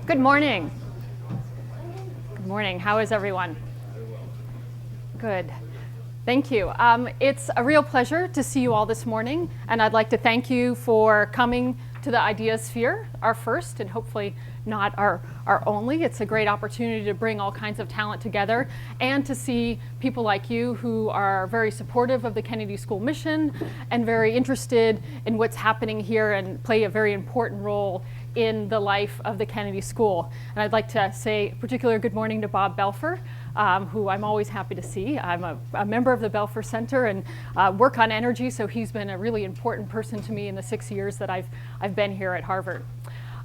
Good morning. Good morning. How is everyone? Good. Thank you. It's a real pleasure to see you all this morning, and I'd like to thank you for coming to the IDEASpHERE, our first and hopefully not our only. It's a great opportunity to bring all kinds of talent together and to see people like you who are very supportive of the Kennedy School mission and very interested in what's happening here and play a very important role in the life of the Kennedy School. And I'd like to say a particular good morning to Bob Belfer, who I'm always happy to see. I'm a member of the Belfer Center and work on energy, so he's been a really important person to me in the 6 years that I've been here at Harvard.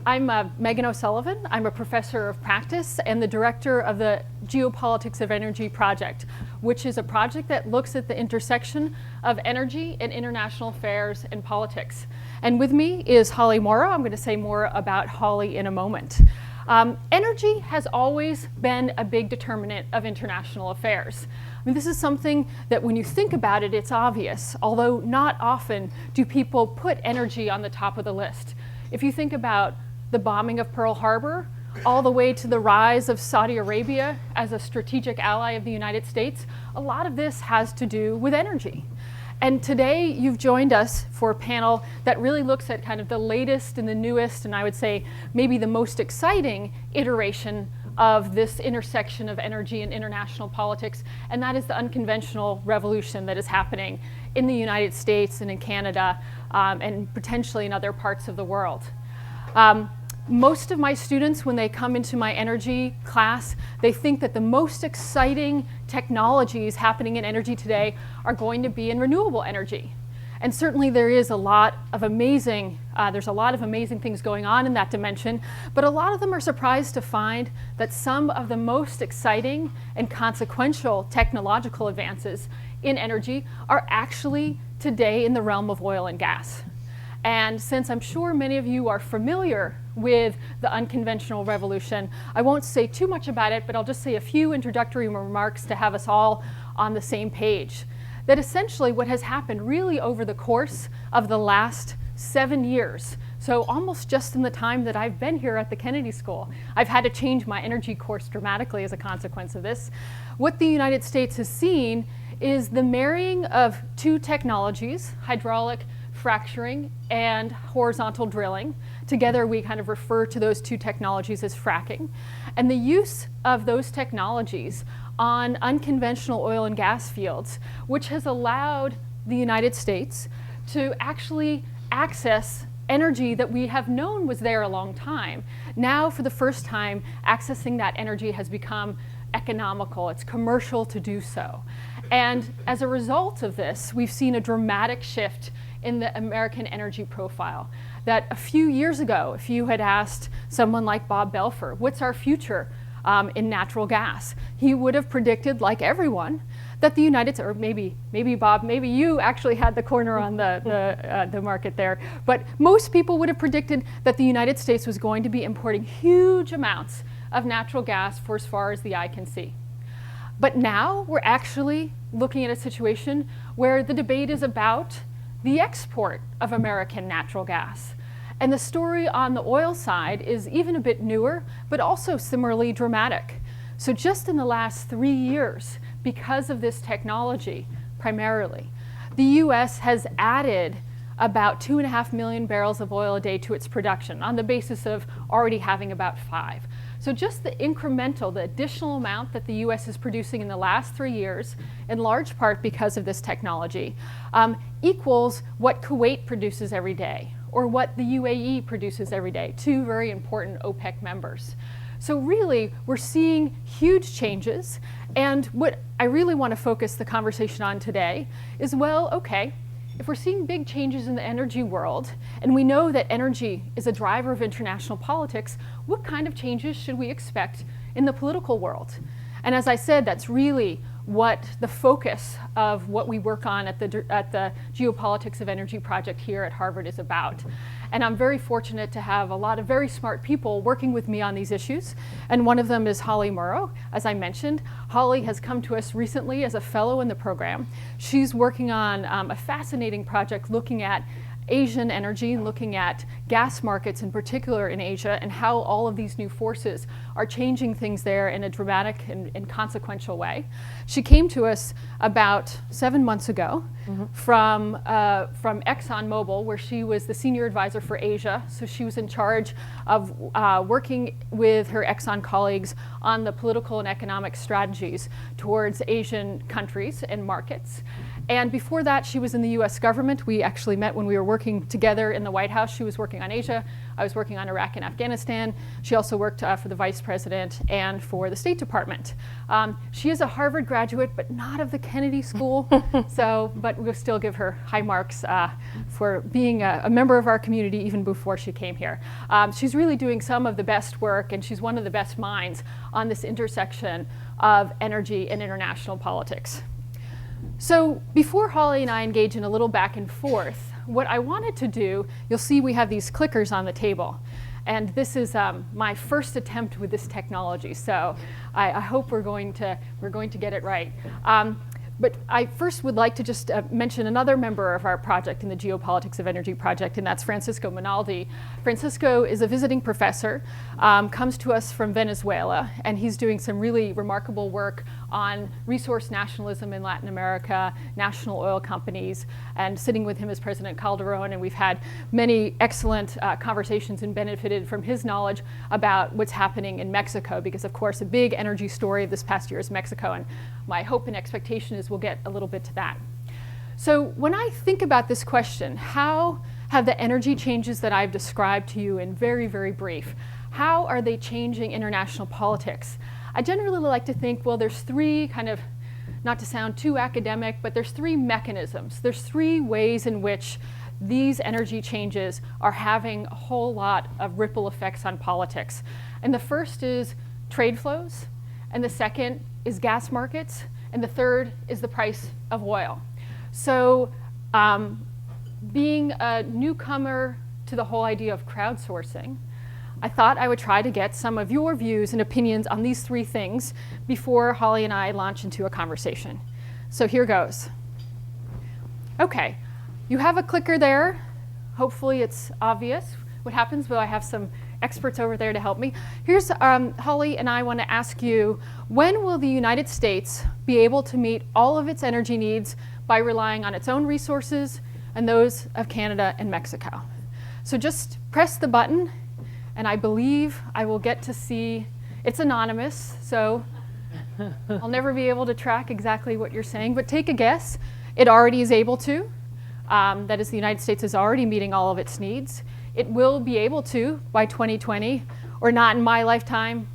I'm Meghan O'Sullivan. I'm a professor of practice and the director of the Geopolitics of Energy project, which is a project that looks at the intersection of energy and international affairs and politics. And with me is Holly Morrow. I'm going to say more about Holly in a moment. Energy has always been a big determinant of international affairs. I mean, this is something that when you think about it, it's obvious, although not often do people put energy on the top of the list. If you think about the bombing of Pearl Harbor, all the way to the rise of Saudi Arabia as a strategic ally of the United States, a lot of this has to do with energy. And today you've joined us for a panel that really looks at kind of the latest and the newest, and I would say maybe the most exciting iteration of this intersection of energy and international politics, and that is the unconventional revolution that is happening in the United States and in Canada and potentially in other parts of the world. Most of my students, when they come into my energy class, they think that the most exciting technologies happening in energy today are going to be in renewable energy. And certainly there is a lot of amazing, things going on in that dimension, but a lot of them are surprised to find that some of the most exciting and consequential technological advances in energy are actually today in the realm of oil and gas. And since I'm sure many of you are familiar with the unconventional revolution, I won't say too much about it, but I'll just say a few introductory remarks to have us all on the same page. That essentially what has happened really over the course of the last 7 years, so almost just in the time that I've been here at the Kennedy School, I've had to change my energy course dramatically as a consequence of this. What the United States has seen is the marrying of two technologies, hydraulic fracturing and horizontal drilling. Together we kind of refer to those two technologies as fracking. And the use of those technologies on unconventional oil and gas fields, which has allowed the United States to actually access energy that we have known was there a long time. Now, for the first time, accessing that energy has become economical. It's commercial to do so. And as a result of this, we've seen a dramatic shift in the American energy profile. That a few years ago, if you had asked someone like Bob Belfer, what's our future in natural gas? He would have predicted, like everyone, that the United States, or maybe Bob, maybe you actually had the corner on the market there, but most people would have predicted that the United States was going to be importing huge amounts of natural gas for as far as the eye can see. But now we're actually looking at a situation where the debate is about the export of American natural gas. And the story on the oil side is even a bit newer, but also similarly dramatic. So just in the last 3 years, because of this technology, primarily, the US has added about 2.5 million barrels of oil a day to its production on the basis of already having about 5. So just the incremental, the additional amount that the US is producing in the last 3 years, in large part because of this technology, equals what Kuwait produces every day, or what the UAE produces every day, two very important OPEC members. So really, we're seeing huge changes, and what I really want to focus the conversation on today is, well, okay, if we're seeing big changes in the energy world, and we know that energy is a driver of international politics, what kind of changes should we expect in the political world? And as I said, that's really what the focus of what we work on at the Geopolitics of Energy project here at Harvard is about. And I'm very fortunate to have a lot of very smart people working with me on these issues. And one of them is Holly Morrow. As I mentioned, Holly has come to us recently as a fellow in the program. She's working on a fascinating project looking at Asian energy and looking at gas markets in particular in Asia and how all of these new forces are changing things there in a dramatic and consequential way. She came to us about 7 months ago from ExxonMobil, where she was the senior advisor for Asia. So she was in charge of working with her Exxon colleagues on the political and economic strategies towards Asian countries and markets. And before that, she was in the US government. We actually met when we were working together in the White House. She was working on Asia. I was working on Iraq and Afghanistan. She also worked for the Vice President and for the State Department. She is a Harvard graduate, but not of the Kennedy School. But we'll still give her high marks for being a member of our community even before she came here. She's really doing some of the best work, and she's one of the best minds on this intersection of energy and international politics. So before Holly and I engage in a little back and forth, what I wanted to do, you'll see we have these clickers on the table. And this is my first attempt with this technology. So I hope we're going to get it right. But I first would like to just mention another member of our project in the Geopolitics of Energy project, and that's Francisco Minaldi. Francisco is a visiting professor, comes to us from Venezuela, and he's doing some really remarkable work on resource nationalism in Latin America, national oil companies, and sitting with him is President Calderon, and we've had many excellent conversations and benefited from his knowledge about what's happening in Mexico, because of course a big energy story of this past year is Mexico, and my hope and expectation is we'll get a little bit to that. So when I think about this question, how have the energy changes that I've described to you in very, very brief, how are they changing international politics? I generally like to think, well, there's three kind of, not to sound too academic, but there's three mechanisms. There's three ways in which these energy changes are having a whole lot of ripple effects on politics. And the first is trade flows, and the second is gas markets, and the third is the price of oil. So being a newcomer to the whole idea of crowdsourcing, I thought I would try to get some of your views and opinions on these three things before Holly and I launch into a conversation. So here goes. Okay, you have a clicker there. Hopefully it's obvious what happens, but I have some experts over there to help me. Here's Holly and I want to ask you, when will the United States be able to meet all of its energy needs by relying on its own resources and those of Canada and Mexico? So just press the button, and I believe I will get to see, it's anonymous, so I'll never be able to track exactly what you're saying, but take a guess. It already is able to. That is, the United States is already meeting all of its needs. It will be able to by 2020, or not in my lifetime,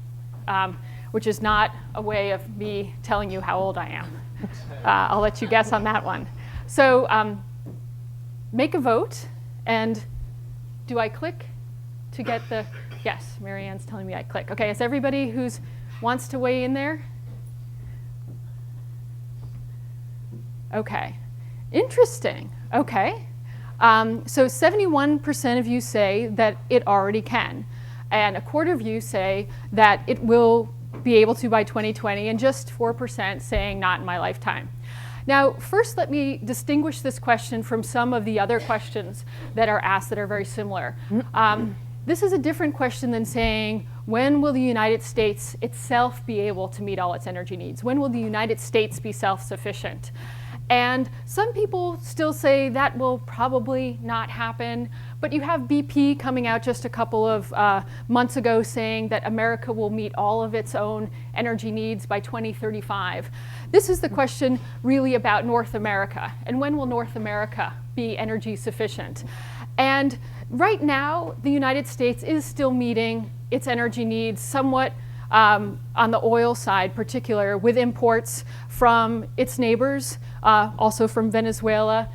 which is not a way of me telling you how old I am. I'll let you guess on that one. So make a vote, and do I click to get the, yes, Marianne's telling me I click. Okay, is everybody who wants to weigh in there? Okay, interesting, okay. So 71% of you say that it already can, and a quarter of you say that it will be able to by 2020, and just 4% saying not in my lifetime. Now, first let me distinguish this question from some of the other questions that are asked that are very similar. This is a different question than saying, when will the United States itself be able to meet all its energy needs? When will the United States be self-sufficient? And some people still say that will probably not happen, but you have BP coming out just a couple of months ago saying that America will meet all of its own energy needs by 2035. This is the question really about North America, and when will North America be energy sufficient? And right now, the United States is still meeting its energy needs somewhat on the oil side, particular with imports from its neighbors, also from Venezuela,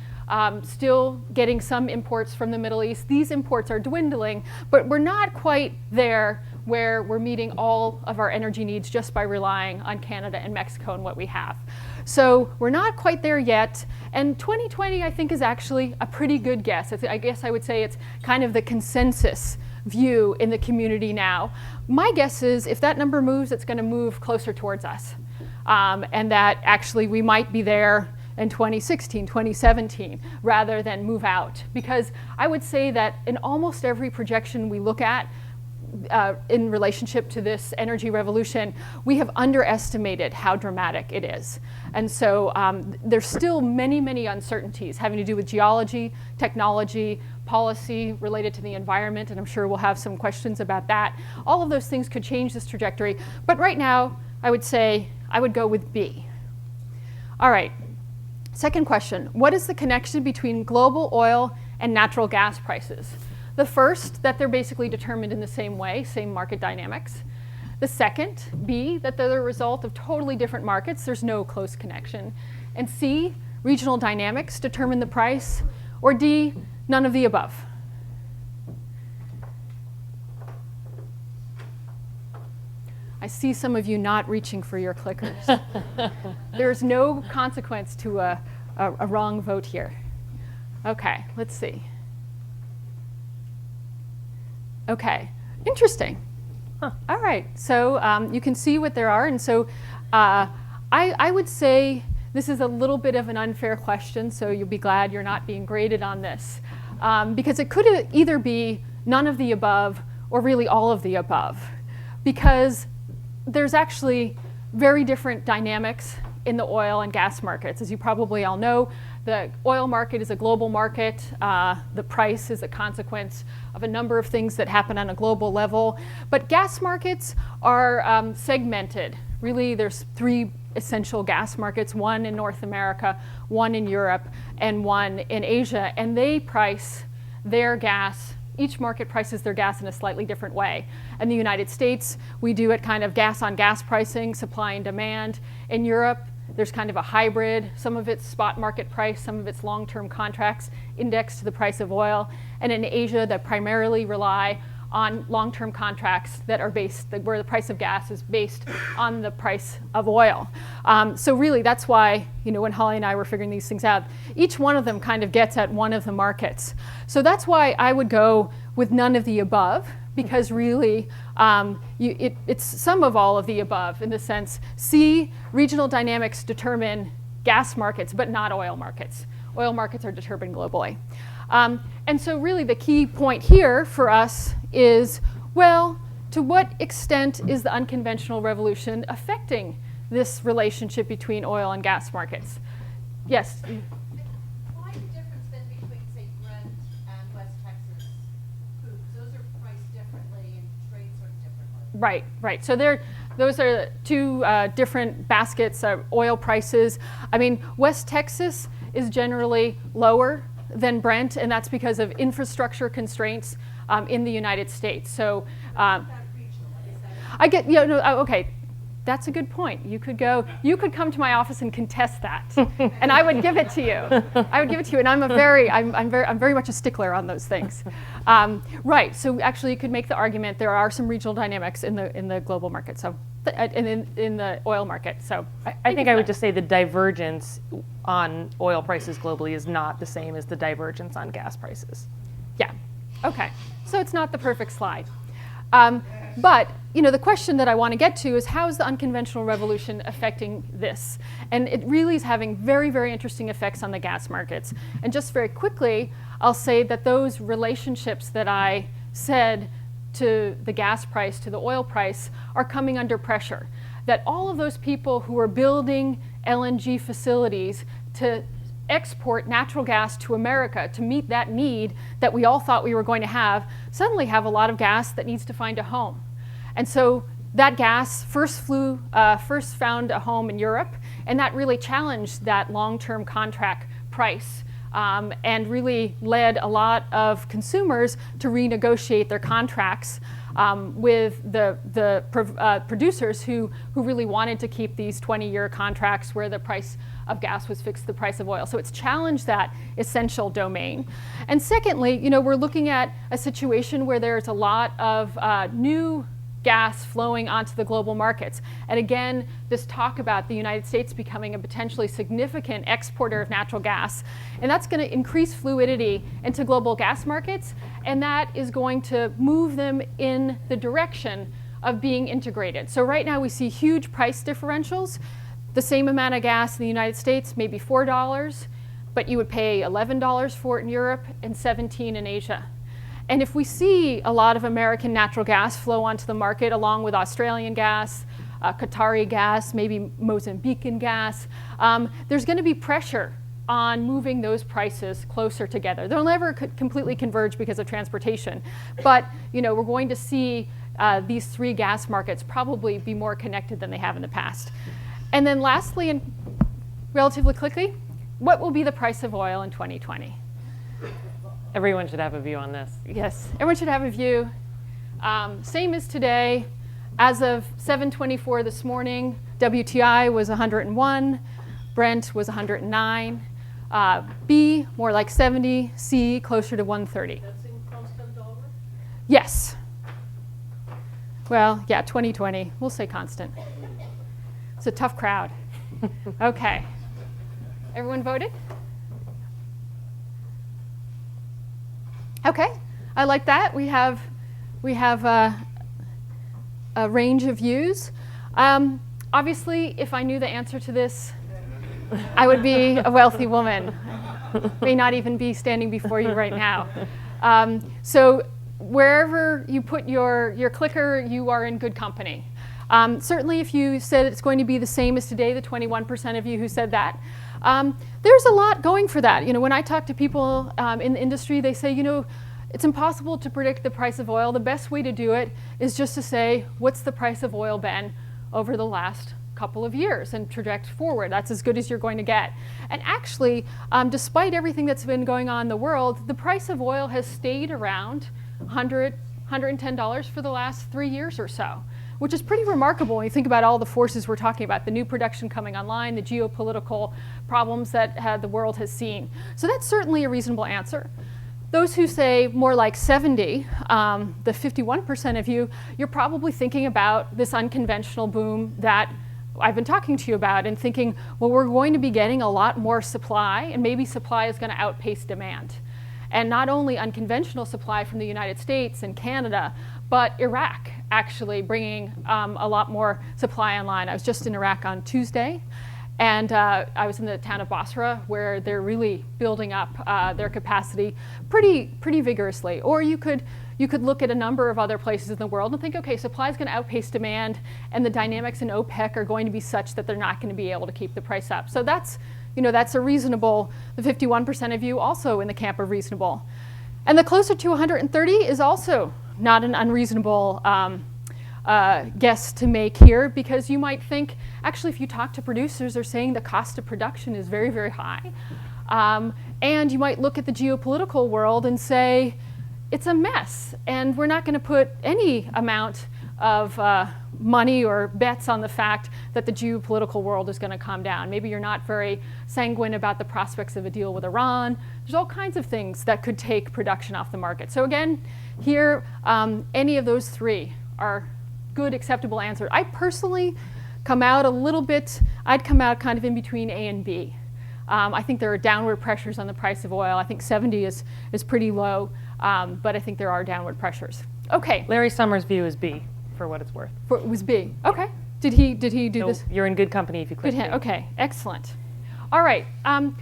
still getting some imports from the Middle East. These imports are dwindling, but we're not quite there where we're meeting all of our energy needs just by relying on Canada and Mexico and what we have. So we're not quite there yet, and 2020 I think is actually a pretty good guess. I guess I would say it's kind of the consensus view in the community now. My guess is if that number moves, it's going to move closer towards us, and that actually we might be there in 2016, 2017, rather than move out. Because I would say that in almost every projection we look at in relationship to this energy revolution, we have underestimated how dramatic it is. And so there's still many, many uncertainties having to do with geology, technology, policy related to the environment, and I'm sure we'll have some questions about that. All of those things could change this trajectory, but right now I would say I would go with B. All right, second question. What is the connection between global oil and natural gas prices? The first, that they're basically determined in the same way, same market dynamics. The second, B, that they're the result of totally different markets. There's no close connection. And C, regional dynamics determine the price. Or D, none of the above. I see some of you not reaching for your clickers. There's no consequence to a wrong vote here. Okay, let's see. Okay, interesting. Huh. All right, so you can see what there are. And so I would say this is a little bit of an unfair question, so you'll be glad you're not being graded on this. Because it could either be none of the above or really all of the above. Because there's actually very different dynamics in the oil and gas markets. As you probably all know, the oil market is a global market. The price is a consequence of a number of things that happen on a global level. But gas markets are segmented. Really, there's three essential gas markets, one in North America, one in Europe, and one in Asia. And they price their gas. Each market prices their gas in a slightly different way. In the United States, we do it kind of gas on gas pricing, supply and demand. In Europe, there's kind of a hybrid. Some of it's spot market price, some of it's long-term contracts indexed to the price of oil. And in Asia, that primarily rely on long-term contracts that are based, where the price of gas is based on the price of oil. So really, that's why, when Holly and I were figuring these things out, each one of them kind of gets at one of the markets. So that's why I would go with none of the above, because really, it's some of all of the above in the sense, C, regional dynamics determine gas markets, but not oil markets. Oil markets are determined globally. And so really the key point here for us is, well, to what extent is the unconventional revolution affecting this relationship between oil and gas markets? Yes? Why the difference then between, say, Brent and West Texas crude? Those are priced differently and trade sort of differently. Right. So those are two different baskets of oil prices. I mean, West Texas is generally lower than Brent, and that's because of infrastructure constraints in the United States. So I get, okay, that's a good point. You could come to my office and contest that, and I would give it to you. And I'm very much a stickler on those things. Right. So actually, you could make the argument there are some regional dynamics in the global market. So. In the oil market. So I think I would just say the divergence on oil prices globally is not the same as the divergence on gas prices. Yeah. Okay. So it's not the perfect slide. But the question that I want to get to is, how is the unconventional revolution affecting this? And it really is having very, very interesting effects on the gas markets. And just very quickly, I'll say that those relationships that I said to the gas price, to the oil price, are coming under pressure. That all of those people who are building LNG facilities to export natural gas to America to meet that need that we all thought we were going to have, suddenly have a lot of gas that needs to find a home. And so that gas first found a home in Europe, and that really challenged that long-term contract price. And really led a lot of consumers to renegotiate their contracts with the producers who really wanted to keep these 20-year contracts where the price of gas was fixed to the price of oil. So it's challenged that essential domain. And secondly, we're looking at a situation where there's a lot of new gas flowing onto the global markets. And again, this talk about the United States becoming a potentially significant exporter of natural gas, and that's going to increase fluidity into global gas markets, and that is going to move them in the direction of being integrated. So right now we see huge price differentials. the same amount of gas in the United States, maybe $4, but you would pay $11 for it in Europe and $17 in Asia. And if we see a lot of American natural gas flow onto the market along with Australian gas, Qatari gas, maybe Mozambican gas, there's going to be pressure on moving those prices closer together. They'll never completely converge because of transportation, but we're going to see these three gas markets probably be more connected than they have in the past. And then lastly, and relatively quickly, what will be the price of oil in 2020? Everyone should have a view on this. Yes, everyone should have a view. Same as today. As of 7:24 this morning, WTI was 101, Brent was 109, B more like 70, C closer to 130. That's in constant dollar? Yes. Well, yeah, 2020. We'll say constant. It's a tough crowd. Okay. Everyone voted? Okay. I like that. We have a range of views. Obviously, if I knew the answer to this, I would be a wealthy woman. May not even be standing before you right now. So wherever you put your clicker, you are in good company. Certainly if you said it's going to be the same as today, the 21% of you who said that, there's a lot going for that. When I talk to people in the industry, they say, it's impossible to predict the price of oil. The best way to do it is just to say, what's the price of oil been over the last couple of years and project forward. That's as good as you're going to get. And actually, despite everything that's been going on in the world, the price of oil has stayed around $100, $110 for the last 3 years or so, which is pretty remarkable when you think about all the forces we're talking about, the new production coming online, the geopolitical problems that the world has seen. So that's certainly a reasonable answer. Those who say more like 70, the 51% of you, you're probably thinking about this unconventional boom that I've been talking to you about and thinking, well, we're going to be getting a lot more supply, and maybe supply is going to outpace demand. And not only unconventional supply from the United States and Canada, but Iraq actually bringing a lot more supply online. I was just in Iraq on Tuesday. And I was in the town of Basra, where they're really building up their capacity pretty vigorously. Or you could look at a number of other places in the world and think, okay, supply is going to outpace demand, and the dynamics in OPEC are going to be such that they're not going to be able to keep the price up. So that's a reasonable. The 51% of you also in the camp of reasonable, and the closer to 130 is also not an unreasonable guess to make here, because you might think, actually, if you talk to producers, they're saying the cost of production is very, very high. And you might look at the geopolitical world and say, it's a mess, and we're not going to put any amount of money or bets on the fact that the geopolitical world is going to calm down. Maybe you're not very sanguine about the prospects of a deal with Iran. There's all kinds of things that could take production off the market. So again, here, any of those three are good, acceptable answer. I personally come out a little bit, I'd come out kind of in between A and B. I think there are downward pressures on the price of oil. I think 70 is pretty low, but I think there are downward pressures. Okay. Larry Summers' view is B, for what it's worth. It was B. Okay. Did he do So this? you're in good company if you click B. Okay, excellent. All right.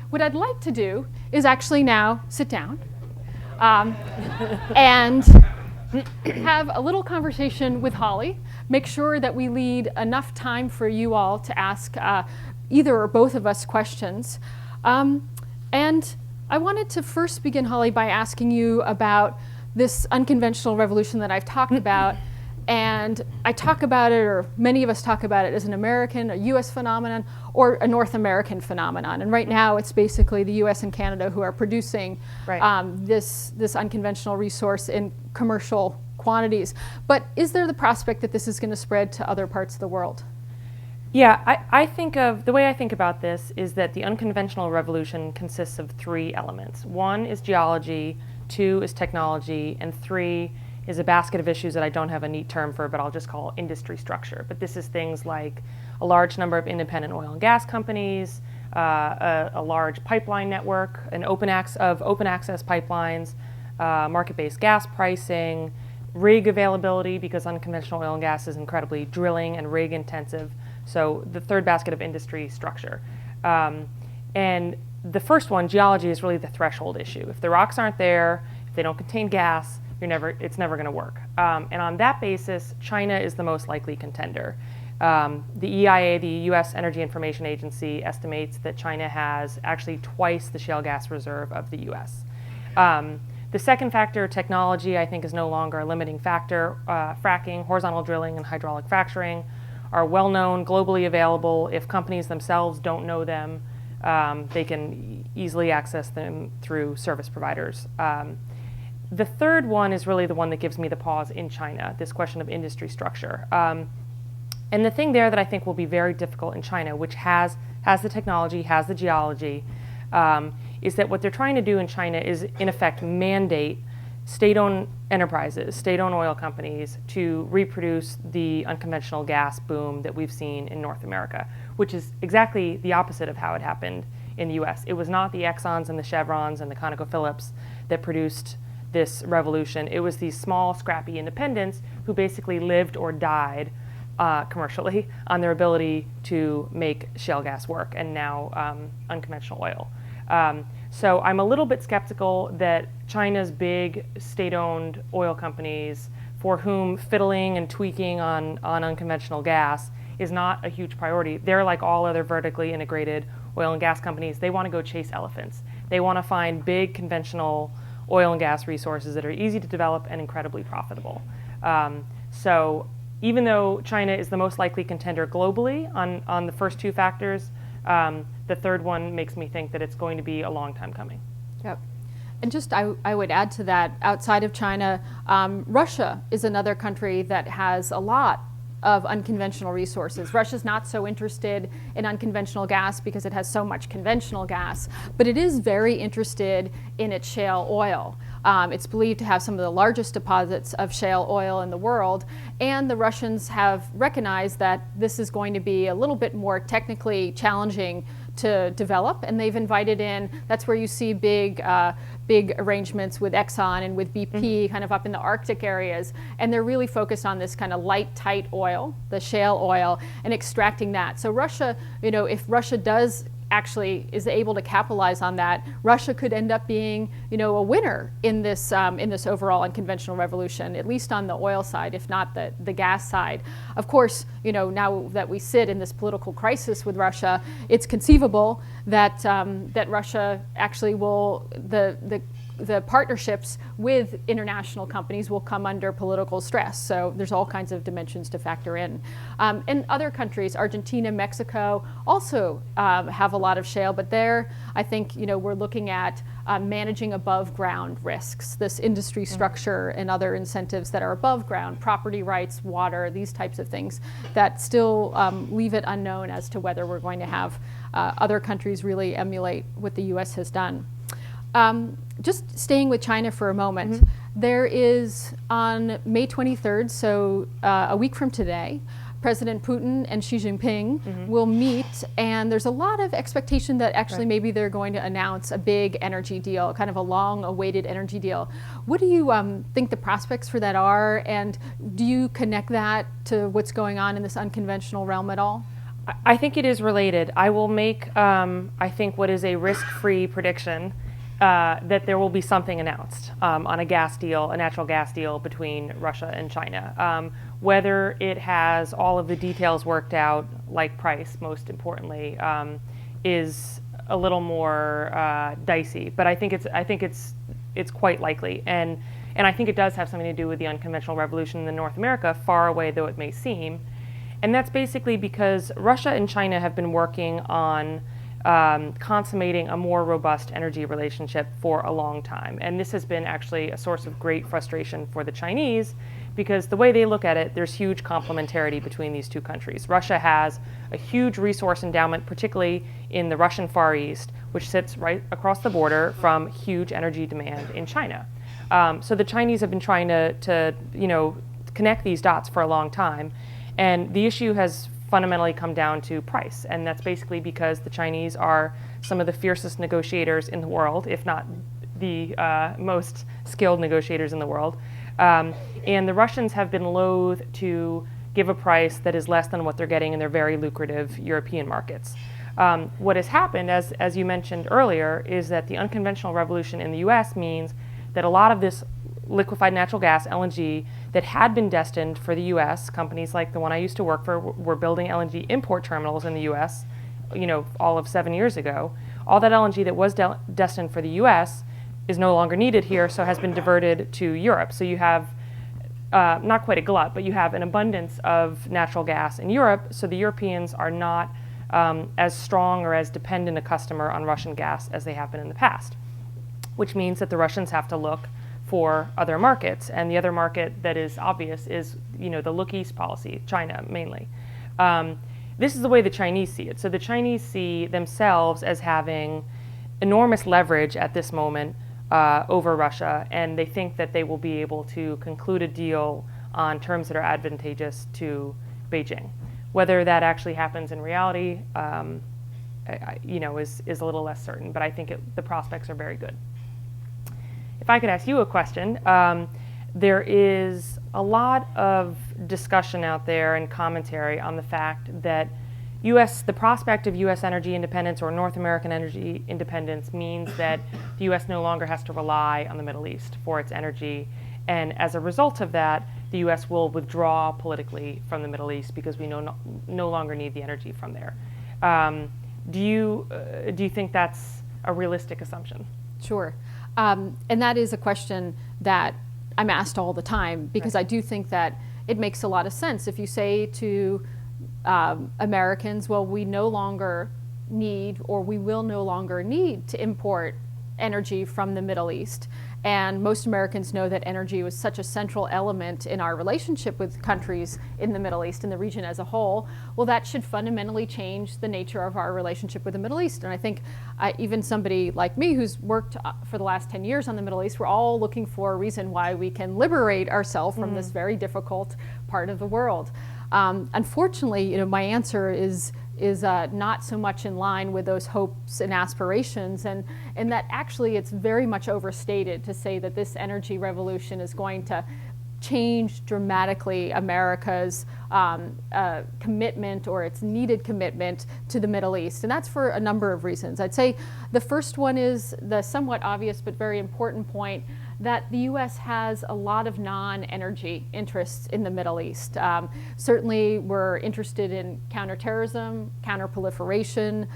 What I'd like to do is actually now sit down and have a little conversation with Holly, make sure that we lead enough time for you all to ask either or both of us questions. And I wanted to first begin, Holly, by asking you about this unconventional revolution that I've talked about. And I talk about it, or many of us talk about it, as an American, a US phenomenon, or a North American phenomenon. And right now it's basically the US and Canada who are producing this unconventional resource in commercial quantities. But is there the prospect that this is going to spread to other parts of the world? Yeah, I think of, the way I think about this is that the unconventional revolution consists of three elements. One is geology, two is technology, and three is a basket of issues that I don't have a neat term for, but I'll just call industry structure. But this is things like a large number of independent oil and gas companies, a large pipeline network, open access pipelines, market-based gas pricing, rig availability, because unconventional oil and gas is incredibly drilling and rig intensive. So the third basket of industry structure. And the first one, geology, is really the threshold issue. If the rocks aren't there, if they don't contain gas, it's never going to work. And on that basis, China is the most likely contender. The EIA, the U.S. Energy Information Agency, estimates that China has actually twice the shale gas reserve of the U.S. The second factor, technology, I think is no longer a limiting factor. Fracking, horizontal drilling, and hydraulic fracturing are well known, globally available. If companies themselves don't know them, they can easily access them through service providers. The third one is really the one that gives me the pause in China, this question of industry structure. And the thing there that I think will be very difficult in China, which has the technology, has the geology, is that what they're trying to do in China is, in effect, mandate state-owned enterprises, state-owned oil companies, to reproduce the unconventional gas boom that we've seen in North America, which is exactly the opposite of how it happened in the US. It was not the Exxons and the Chevrons and the ConocoPhillips that produced this revolution. It was these small, scrappy independents who basically lived or died commercially on their ability to make shale gas work, and now unconventional oil. So I'm a little bit skeptical that China's big state-owned oil companies, for whom fiddling and tweaking on unconventional gas is not a huge priority. They're like all other vertically integrated oil and gas companies. They want to go chase elephants. They want to find big conventional oil and gas resources that are easy to develop and incredibly profitable. So even though China is the most likely contender globally on the first two factors, the third one makes me think that it's going to be a long time coming. Yep. And just I would add to that, outside of China, Russia is another country that has a lot of unconventional resources. Russia's not so interested in unconventional gas because it has so much conventional gas, but it is very interested in its shale oil. It's believed to have some of the largest deposits of shale oil in the world, and the Russians have recognized that this is going to be a little bit more technically challenging to develop, and they've invited in, that's where you see big arrangements with Exxon and with BP kind of up in the Arctic areas, and they're really focused on this kind of light, tight oil, the shale oil, and extracting that. So Russia, if Russia is able to capitalize on that, Russia could end up being, a winner in this overall unconventional revolution, at least on the oil side, if not the gas side. Of course, now that we sit in this political crisis with Russia, it's conceivable that that Russia actually will the partnerships with international companies will come under political stress. So there's all kinds of dimensions to factor in. And other countries, Argentina, Mexico, also have a lot of shale, but there, I think, we're looking at managing above ground risks, this industry structure and other incentives that are above ground, property rights, water, these types of things that still leave it unknown as to whether we're going to have other countries really emulate what the US has done. Just staying with China for a moment, there is on May 23rd, so a week from today, President Putin and Xi Jinping will meet, and there's a lot of expectation that actually maybe they're going to announce a big energy deal, kind of a long-awaited energy deal. What do you think the prospects for that are, and do you connect that to what's going on in this unconventional realm at all? I think it is related. I will make, I think, what is a risk-free prediction that there will be something announced on a gas deal, a natural gas deal between Russia and China. Whether it has all of the details worked out, like price, most importantly, is a little more dicey. But I think it's quite likely, and I think it does have something to do with the unconventional revolution in North America, far away though it may seem. And that's basically because Russia and China have been working on consummating a more robust energy relationship for a long time. And this has been actually a source of great frustration for the Chinese, because the way they look at it, there's huge complementarity between these two countries. Russia has a huge resource endowment, particularly in the Russian Far East, which sits right across the border from huge energy demand in China. So the Chinese have been trying to connect these dots for a long time. And the issue has fundamentally come down to price, and that's basically because the Chinese are some of the fiercest negotiators in the world, if not the most skilled negotiators in the world, and the Russians have been loath to give a price that is less than what they're getting in their very lucrative European markets. What has happened, as you mentioned earlier, is that the unconventional revolution in the US means that a lot of this liquefied natural gas, LNG, that had been destined for the US, companies like the one I used to work for were building LNG import terminals in the US, all of 7 years ago. All that LNG that was destined for the US is no longer needed here, so has been diverted to Europe. So you have not quite a glut, but you have an abundance of natural gas in Europe, so the Europeans are not as strong or as dependent a customer on Russian gas as they have been in the past, which means that the Russians have to look for other markets. And the other market that is obvious is, the look east policy, China mainly. This is the way the Chinese see it. So the Chinese see themselves as having enormous leverage at this moment over Russia, and they think that they will be able to conclude a deal on terms that are advantageous to Beijing. Whether that actually happens in reality, is a little less certain, but I think the prospects are very good. If I could ask you a question, there is a lot of discussion out there and commentary on the fact that the prospect of U.S. energy independence or North American energy independence means that the U.S. no longer has to rely on the Middle East for its energy. And as a result of that, the U.S. will withdraw politically from the Middle East because we no longer need the energy from there. Do you think that's a realistic assumption? Sure. And that is a question that I'm asked all the time, because I do think that it makes a lot of sense. If you say to Americans, well, we no longer need, or we will no longer need to import energy from the Middle East. And most Americans know that energy was such a central element in our relationship with countries in the Middle East and the region as a whole. Well, that should fundamentally change the nature of our relationship with the Middle East. And I think even somebody like me who's worked for the last 10 years on the Middle East, we're all looking for a reason why we can liberate ourselves from this very difficult part of the world. Unfortunately, my answer is not so much in line with those hopes and aspirations, and that actually it's very much overstated to say that this energy revolution is going to change dramatically America's commitment or its needed commitment to the Middle East. And that's for a number of reasons. I'd say the first one is the somewhat obvious but very important point that the U.S. has a lot of non-energy interests in the Middle East. Certainly we're interested in counterterrorism, counterproliferation,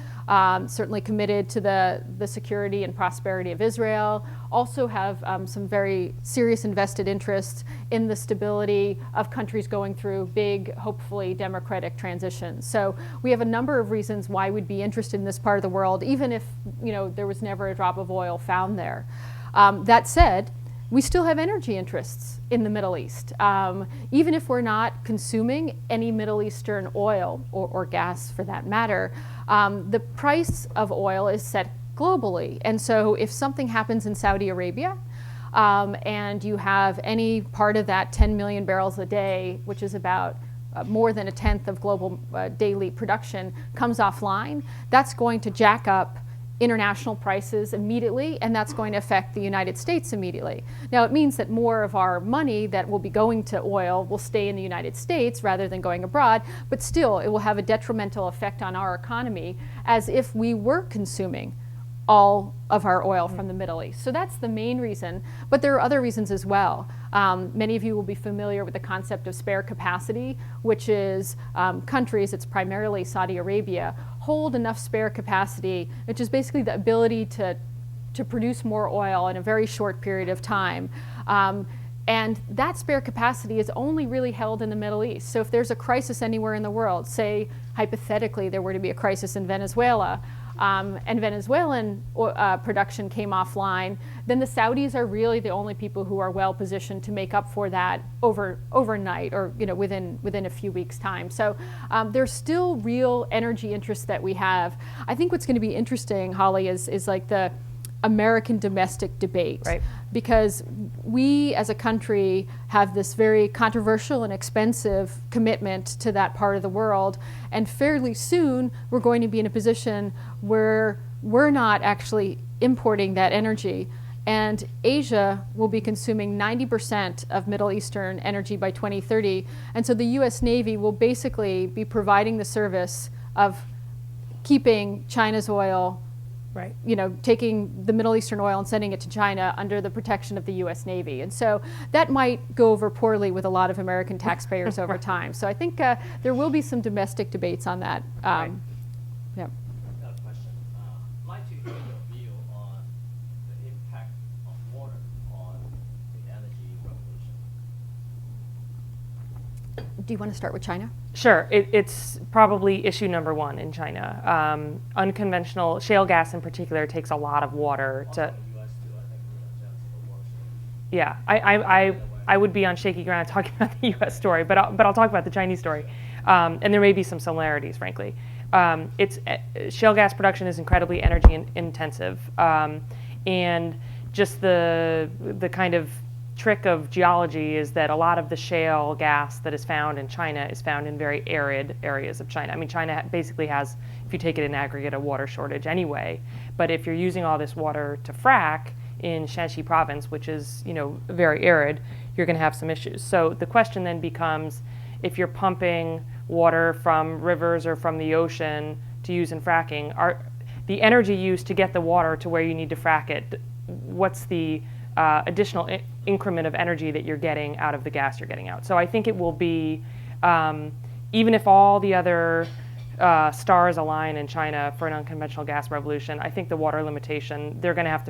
certainly committed to the security and prosperity of Israel, also have some very serious invested interests in the stability of countries going through big, hopefully democratic transitions. So we have a number of reasons why we'd be interested in this part of the world, even if there was never a drop of oil found there. That said, we still have energy interests in the Middle East. Even if we're not consuming any Middle Eastern oil or gas for that matter, the price of oil is set globally. And so if something happens in Saudi Arabia, and you have any part of that 10 million barrels a day, which is about more than a tenth of global daily production, comes offline, that's going to jack up international prices immediately, and that's going to affect the United States immediately. Now, it means that more of our money that will be going to oil will stay in the United States rather than going abroad, but still it will have a detrimental effect on our economy as if we were consuming all of our oil from the Middle East. So that's the main reason, but there are other reasons as well. Many of you will be familiar with the concept of spare capacity, which is countries, it's primarily Saudi Arabia, hold enough spare capacity, which is basically the ability to produce more oil in a very short period of time. And that spare capacity is only really held in the Middle East. So if there's a crisis anywhere in the world, say hypothetically there were to be a crisis in Venezuela, and Venezuelan production came offline, then the Saudis are really the only people who are well positioned to make up for that overnight or within a few weeks' time. So there's still real energy interests that we have. I think what's going to be interesting, Holly, is like the American domestic debate, right? Because we as a country have this very controversial and expensive commitment to that part of the world, and fairly soon we're going to be in a position where we're not actually importing that energy, And Asia will be consuming 90% of Middle Eastern energy by 2030. And so the US Navy will basically be providing the service of keeping China's oil, Right. taking the Middle Eastern oil and sending it to China under the protection of the US Navy. And so that might go over poorly with a lot of American taxpayers over time. So I think there will be some domestic debates on that. Right. Yeah. Got a question. I'd like to hear your view on the impact of water on the energy revolution. Do you want to start with China? Sure. It's probably issue number one in China. Unconventional shale gas in particular takes a lot of water Also to. in the US too, I think we have chance of a water shortage. Yeah, I would be on shaky ground talking about the U.S. story, but I'll talk about the Chinese story, and there may be some similarities, frankly. Shale gas production is incredibly energy intensive, and just the kind of trick of geology is that a lot of the shale gas that is found in China is found in very arid areas of China. I mean, China basically has, if you take it in aggregate, a water shortage anyway. But if you're using all this water to frack in Shanxi province, which is very arid, you're going to have some issues. So the question then becomes, if you're pumping water from rivers or from the ocean to use in fracking, the energy used to get the water to where you need to frack it, what's the additional increment of energy that you're getting out of the gas you're getting out? So I think it will be, even if all the other stars align in China for an unconventional gas revolution, I think the water limitation, they're going to have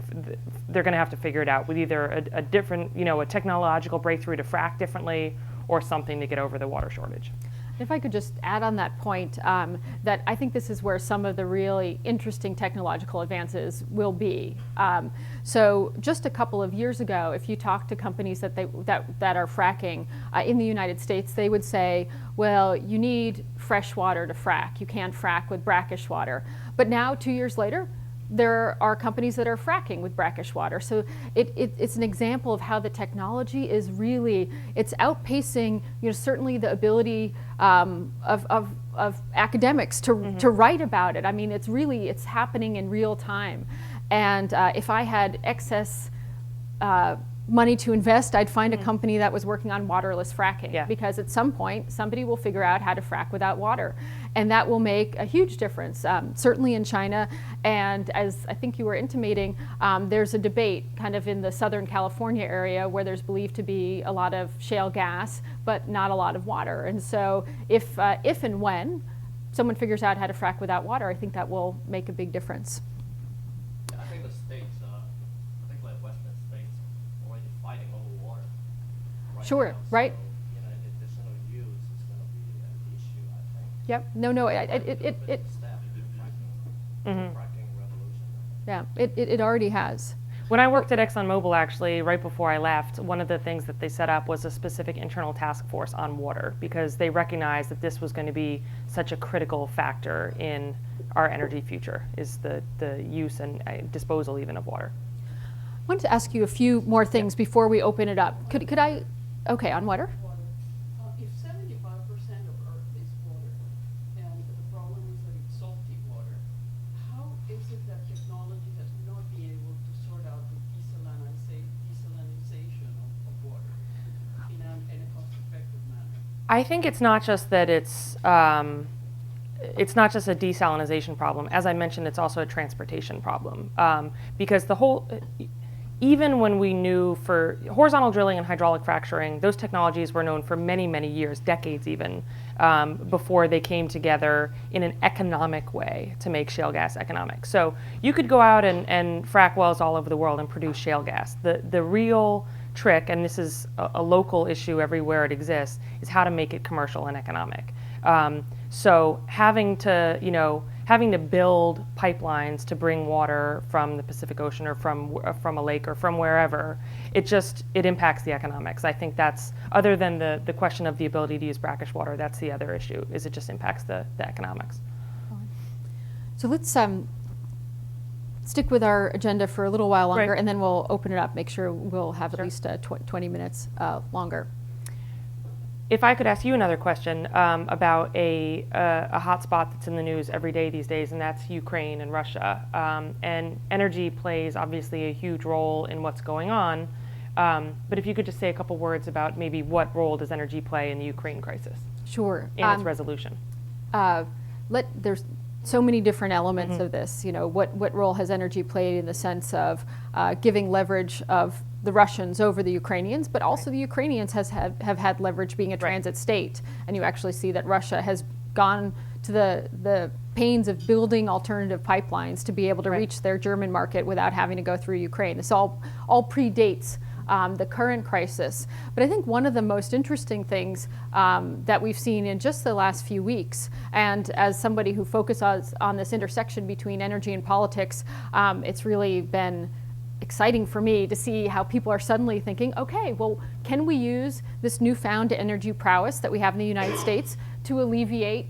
to figure it out with either a different, a technological breakthrough to frack differently or something to get over the water shortage. If I could just add on that point, that I think this is where some of the really interesting technological advances will be. So just a couple of years ago, if you talk to companies that are fracking in the United States, they would say, well, you need fresh water to frack. You can't frack with brackish water. But now, 2 years later, there are companies that are fracking with brackish water. So it's an example of how the technology is really, it's outpacing, certainly the ability of academics to write about it. I mean, it's happening in real time. And if I had excess money to invest, I'd find a company that was working on waterless fracking. Yeah. Because at some point, somebody will figure out how to frack without water. And that will make a huge difference, certainly in China. And as I think you were intimating, there's a debate kind of in the Southern California area where there's believed to be a lot of shale gas, but not a lot of water. And so if and when someone figures out how to frack without water, I think that will make a big difference. Yeah, I think the states, particularly Western states, already fighting over water. Sure, now. right. So, additional use is going to be an issue, I think. Yep. No. Fracking revolution. Yeah. It already has. When I worked at ExxonMobil, actually, right before I left, one of the things that they set up was a specific internal task force on water, because they recognized that this was going to be such a critical factor in our energy future, is the use and disposal even of water. I wanted to ask you a few more things before we open it up. Could I? Okay, on water. If 75% of Earth is water, and the problem is that it's salty water, how is it that technology has not been able to sort out the desalinization of water in a cost-effective manner? I think it's not just that it's not just a desalinization problem. As I mentioned, it's also a transportation problem, because even when we knew for horizontal drilling and hydraulic fracturing, those technologies were known for many, many years, decades even, before they came together in an economic way to make shale gas economic. So you could go out and frack wells all over the world and produce shale gas. The real trick, and this is a local issue everywhere it exists, is how to make it commercial and economic. So having to build pipelines to bring water from the Pacific Ocean or from a lake or from wherever, it impacts the economics. I think that's, other than the question of the ability to use brackish water, that's the other issue, is it just impacts the economics. So let's stick with our agenda for a little while longer, Right. and then we'll open it up, make sure we'll have at least 20 minutes longer. if I could ask you another question about a hotspot that's in the news every day these days, and that's Ukraine and Russia. And energy plays obviously a huge role in what's going on. But if you could just say a couple words about maybe what role does energy play in the Ukraine crisis Sure. and its resolution. There's so many different elements of this. You know, what role has energy played in the sense of giving leverage of the Russians over the Ukrainians, but also the Ukrainians have had leverage being a transit state. And you actually see that Russia has gone to the pains of building alternative pipelines to be able to reach their German market without having to go through Ukraine. This all predates the current crisis. But I think one of the most interesting things that we've seen in just the last few weeks, and as somebody who focuses on this intersection between energy and politics, it's really been exciting for me to see how people are suddenly thinking, okay, well, can we use this newfound energy prowess that we have in the United States to alleviate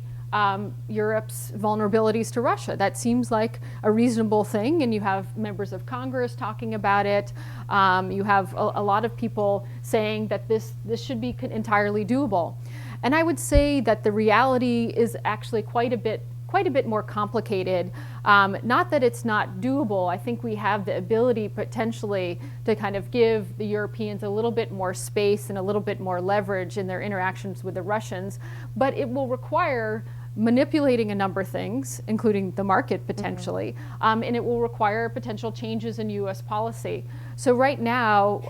Europe's vulnerabilities to Russia? That seems like a reasonable thing, and you have members of Congress talking about it. You have a lot of people saying that this should be entirely doable. And I would say that the reality is actually quite a bit more complicated. Not that it's not doable. I think we have the ability potentially to kind of give the Europeans a little bit more space and a little bit more leverage in their interactions with the Russians, but it will require manipulating a number of things, including the market potentially, and it will require potential changes in US policy. So right now,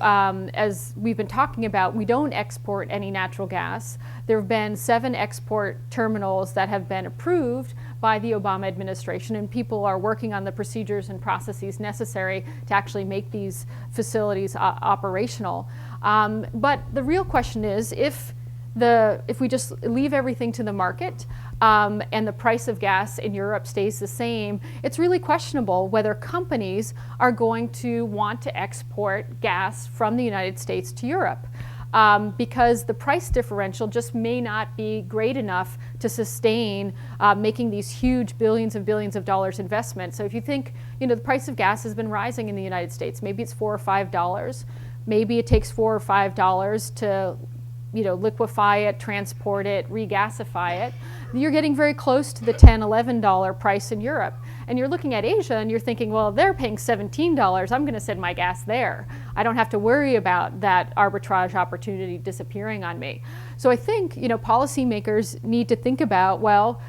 as we've been talking about, we don't export any natural gas. There have been 7 export terminals that have been approved by the Obama administration, and people are working on the procedures and processes necessary to actually make these facilities operational. But the real question is, if we just leave everything to the market and the price of gas in Europe stays the same, it's really questionable whether companies are going to want to export gas from the United States to Europe. Because the price differential just may not be great enough to sustain making these huge billions of dollars investments. So if you think, the price of gas has been rising in the United States, maybe it's $4 or $5. Maybe it takes $4 or $5 to liquefy it, transport it, regasify it. You're getting very close to the $10, $11 price in Europe. And you're looking at Asia and you're thinking, well, they're paying $17. I'm going to send my gas there. I don't have to worry about that arbitrage opportunity disappearing on me. So I think, policymakers need to think about, well,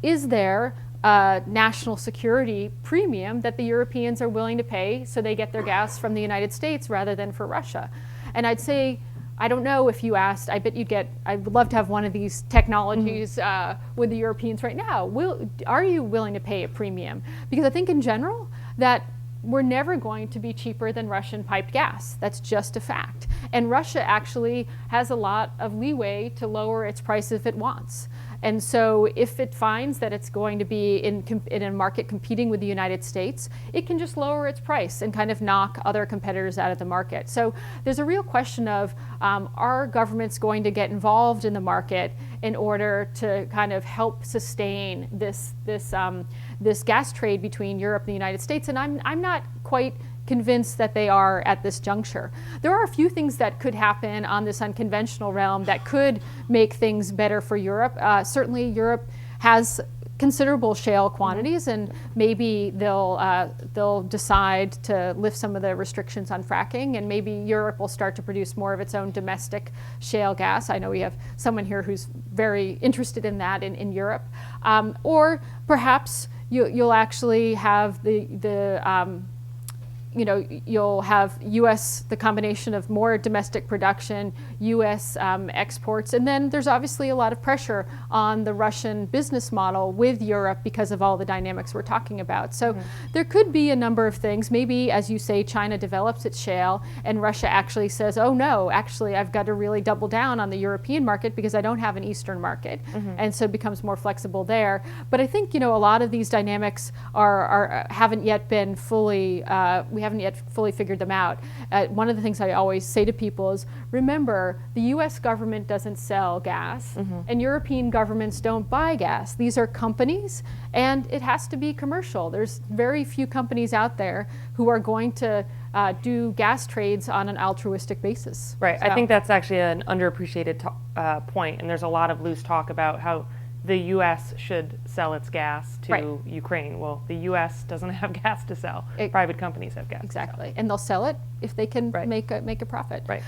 is there a national security premium that the Europeans are willing to pay so they get their gas from the United States rather than for Russia? And I'd say, I don't know if you asked, I bet you'd get, I would love to have one of these technologies with the Europeans right now. Are you willing to pay a premium? Because I think in general that we're never going to be cheaper than Russian piped gas. That's just a fact. And Russia actually has a lot of leeway to lower its price if it wants. And so if it finds that it's going to be in a market competing with the United States, it can just lower its price and kind of knock other competitors out of the market. So there's a real question of, are governments going to get involved in the market in order to kind of help sustain this gas trade between Europe and the United States? And I'm not quite convinced that they are at this juncture. There are a few things that could happen on this unconventional realm that could make things better for Europe. Certainly Europe has considerable shale quantities, and maybe they'll decide to lift some of the restrictions on fracking, and maybe Europe will start to produce more of its own domestic shale gas. I know we have someone here who's very interested in that in Europe. Or perhaps you'll actually have you'll have U.S., the combination of more domestic production, U.S. exports, and then there's obviously a lot of pressure on the Russian business model with Europe because of all the dynamics we're talking about. So there could be a number of things. Maybe, as you say, China develops its shale and Russia actually says, oh no, actually I've got to really double down on the European market because I don't have an Eastern market. And so it becomes more flexible there. But I think, a lot of these dynamics haven't yet been fully, we we haven't yet fully figured them out. One of the things I always say to people is, remember, the US government doesn't sell gas, and European governments don't buy gas. These are companies, and it has to be commercial. There's very few companies out there who are going to do gas trades on an altruistic basis. Right. So, I think that's actually an underappreciated point, and there's a lot of loose talk about how the U.S. should sell its gas to Right. Ukraine. Well, the U.S. doesn't have gas to sell. Private companies have gas exactly, to sell. and they'll sell it if they can Right. make a profit. Right.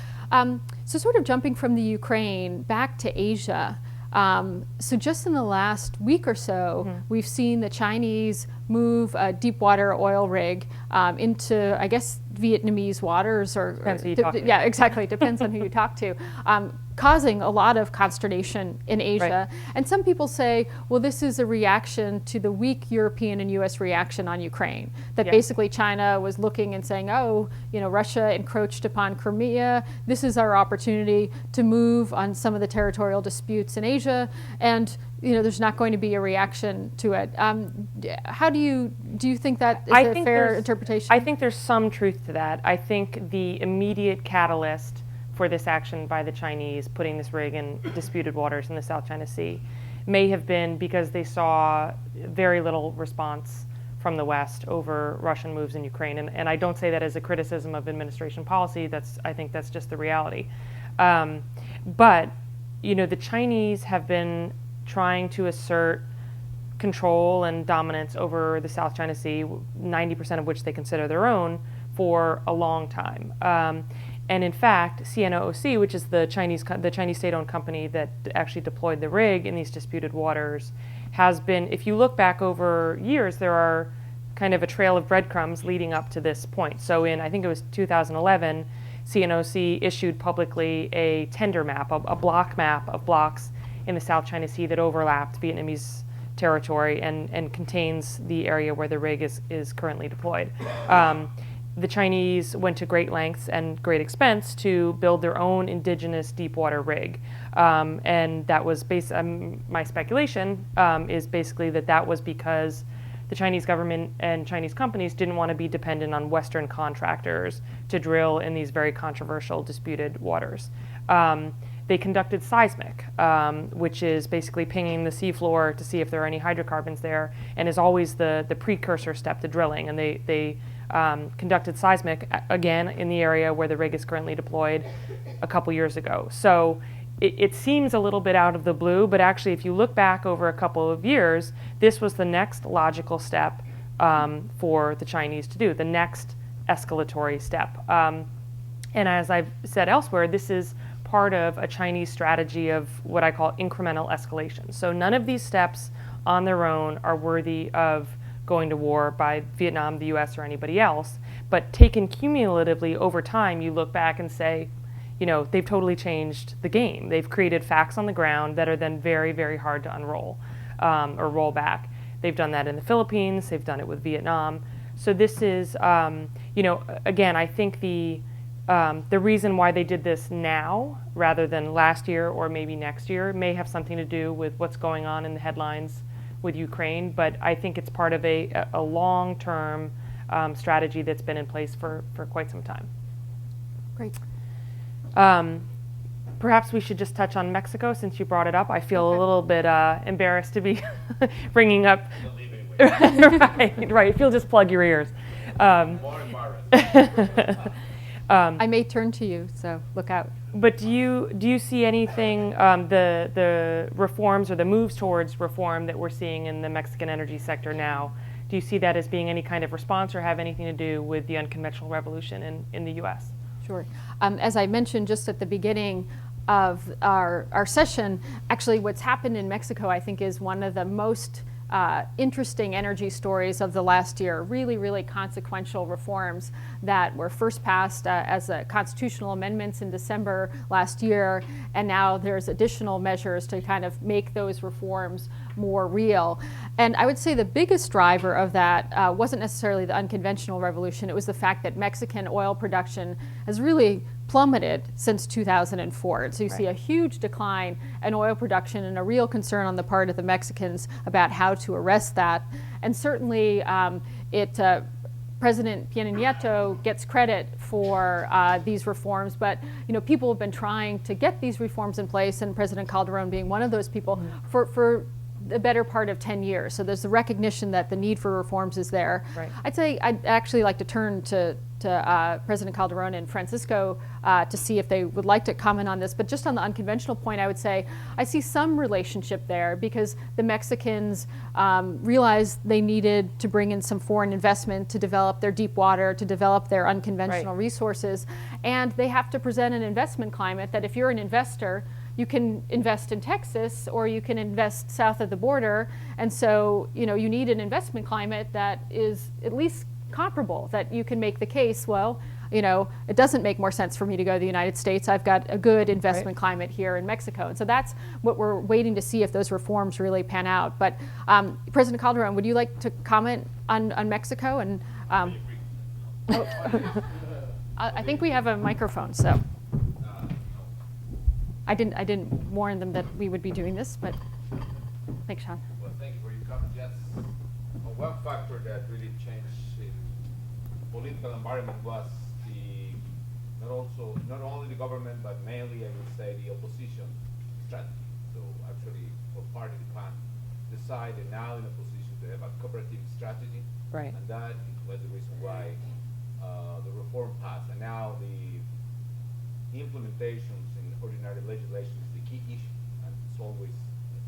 So sort of jumping from the Ukraine back to Asia. So just in the last week or so, we've seen the Chinese move a deep water oil rig into, I guess, Vietnamese waters, or Depends who you talk to. yeah, exactly. Depends on who you talk to. Causing a lot of consternation in Asia. Right. And some people say, well, this is a reaction to the weak European and US reaction on Ukraine. That Yeah. basically China was looking and saying, oh, Russia encroached upon Crimea. This is our opportunity to move on some of the territorial disputes in Asia. And there's not going to be a reaction to it. How do you think that is a fair interpretation? I think there's some truth to that. I think the immediate catalyst for this action by the Chinese, putting this rig in disputed waters in the South China Sea, may have been because they saw very little response from the West over Russian moves in Ukraine. And I don't say that as a criticism of administration policy. I think that's just the reality. But the Chinese have been trying to assert control and dominance over the South China Sea, 90% of which they consider their own, for a long time. And in fact, CNOOC, which is the Chinese state-owned company that actually deployed the rig in these disputed waters, has been, if you look back over years, there are kind of a trail of breadcrumbs leading up to this point. So I think it was 2011, CNOOC issued publicly a tender map, a block map of blocks in the South China Sea that overlapped Vietnamese territory and contains the area where the rig is currently deployed. The Chinese went to great lengths and great expense to build their own indigenous deep water rig. And that was my speculation is basically that was because the Chinese government and Chinese companies didn't want to be dependent on Western contractors to drill in these very controversial disputed waters. They conducted seismic, which is basically pinging the seafloor to see if there are any hydrocarbons there, and is always the precursor step to drilling. And they conducted seismic again in the area where the rig is currently deployed a couple years ago. So it seems a little bit out of the blue, but actually if you look back over a couple of years, this was the next logical step for the Chinese to do, the next escalatory step. And as I've said elsewhere, this is part of a Chinese strategy of what I call incremental escalation. So none of these steps on their own are worthy of going to war by Vietnam, the US, or anybody else. But taken cumulatively over time, you look back and say, they've totally changed the game. They've created facts on the ground that are then very, very hard to unroll or roll back. They've done that in the Philippines. They've done it with Vietnam. So this is, again, I think the reason why they did this now rather than last year or maybe next year may have something to do with what's going on in the headlines with Ukraine, but I think it's part of a long-term strategy that's been in place for quite some time. Great. Perhaps we should just touch on Mexico since you brought it up. I feel a little bit embarrassed to be bringing up. Right. If you'll just plug your ears. I may turn to you, so look out. But do you see anything, the reforms or the moves towards reform that we're seeing in the Mexican energy sector now, do you see that as being any kind of response or have anything to do with the unconventional revolution in the U.S.? Sure. As I mentioned just at the beginning of our session, actually what's happened in Mexico, I think, is one of the most interesting energy stories of the last year. Really, really consequential reforms that were first passed as constitutional amendments in December last year, and now there's additional measures to kind of make those reforms more real. And I would say the biggest driver of that wasn't necessarily the unconventional revolution. It was the fact that Mexican oil production has really plummeted since 2004. So you see a huge decline in oil production and a real concern on the part of the Mexicans about how to arrest that. And certainly it President Peña Nieto gets credit for these reforms, but people have been trying to get these reforms in place, and President Calderon being one of those people, for the better part of 10 years. So there's the recognition that the need for reforms is there. Right. I'd actually like to turn to President Calderon and Francisco to see if they would like to comment on this. But just on the unconventional point, I would say I see some relationship there, because the Mexicans realized they needed to bring in some foreign investment to develop their deep water, to develop their unconventional resources. And they have to present an investment climate that if you're an investor, you can invest in Texas or you can invest south of the border. And so, you need an investment climate that is at least comparable, that you can make the case, well, it doesn't make more sense for me to go to the United States. I've got a good investment climate here in Mexico. And so that's what we're waiting to see, if those reforms really pan out. But President Calderon, would you like to comment on Mexico? And I think we have a microphone, so. I didn't warn them that we would be doing this, but thanks, Sean. Well, thank you for your comment. Yes, one factor that really changed in political environment was not only the government, but mainly, I would say, the opposition strategy. So actually, for part of the plan, decided now in a position to have a cooperative strategy, Right. and that was the reason why the reform passed. And now the implementations in ordinary legislation is the key issue, and it's always,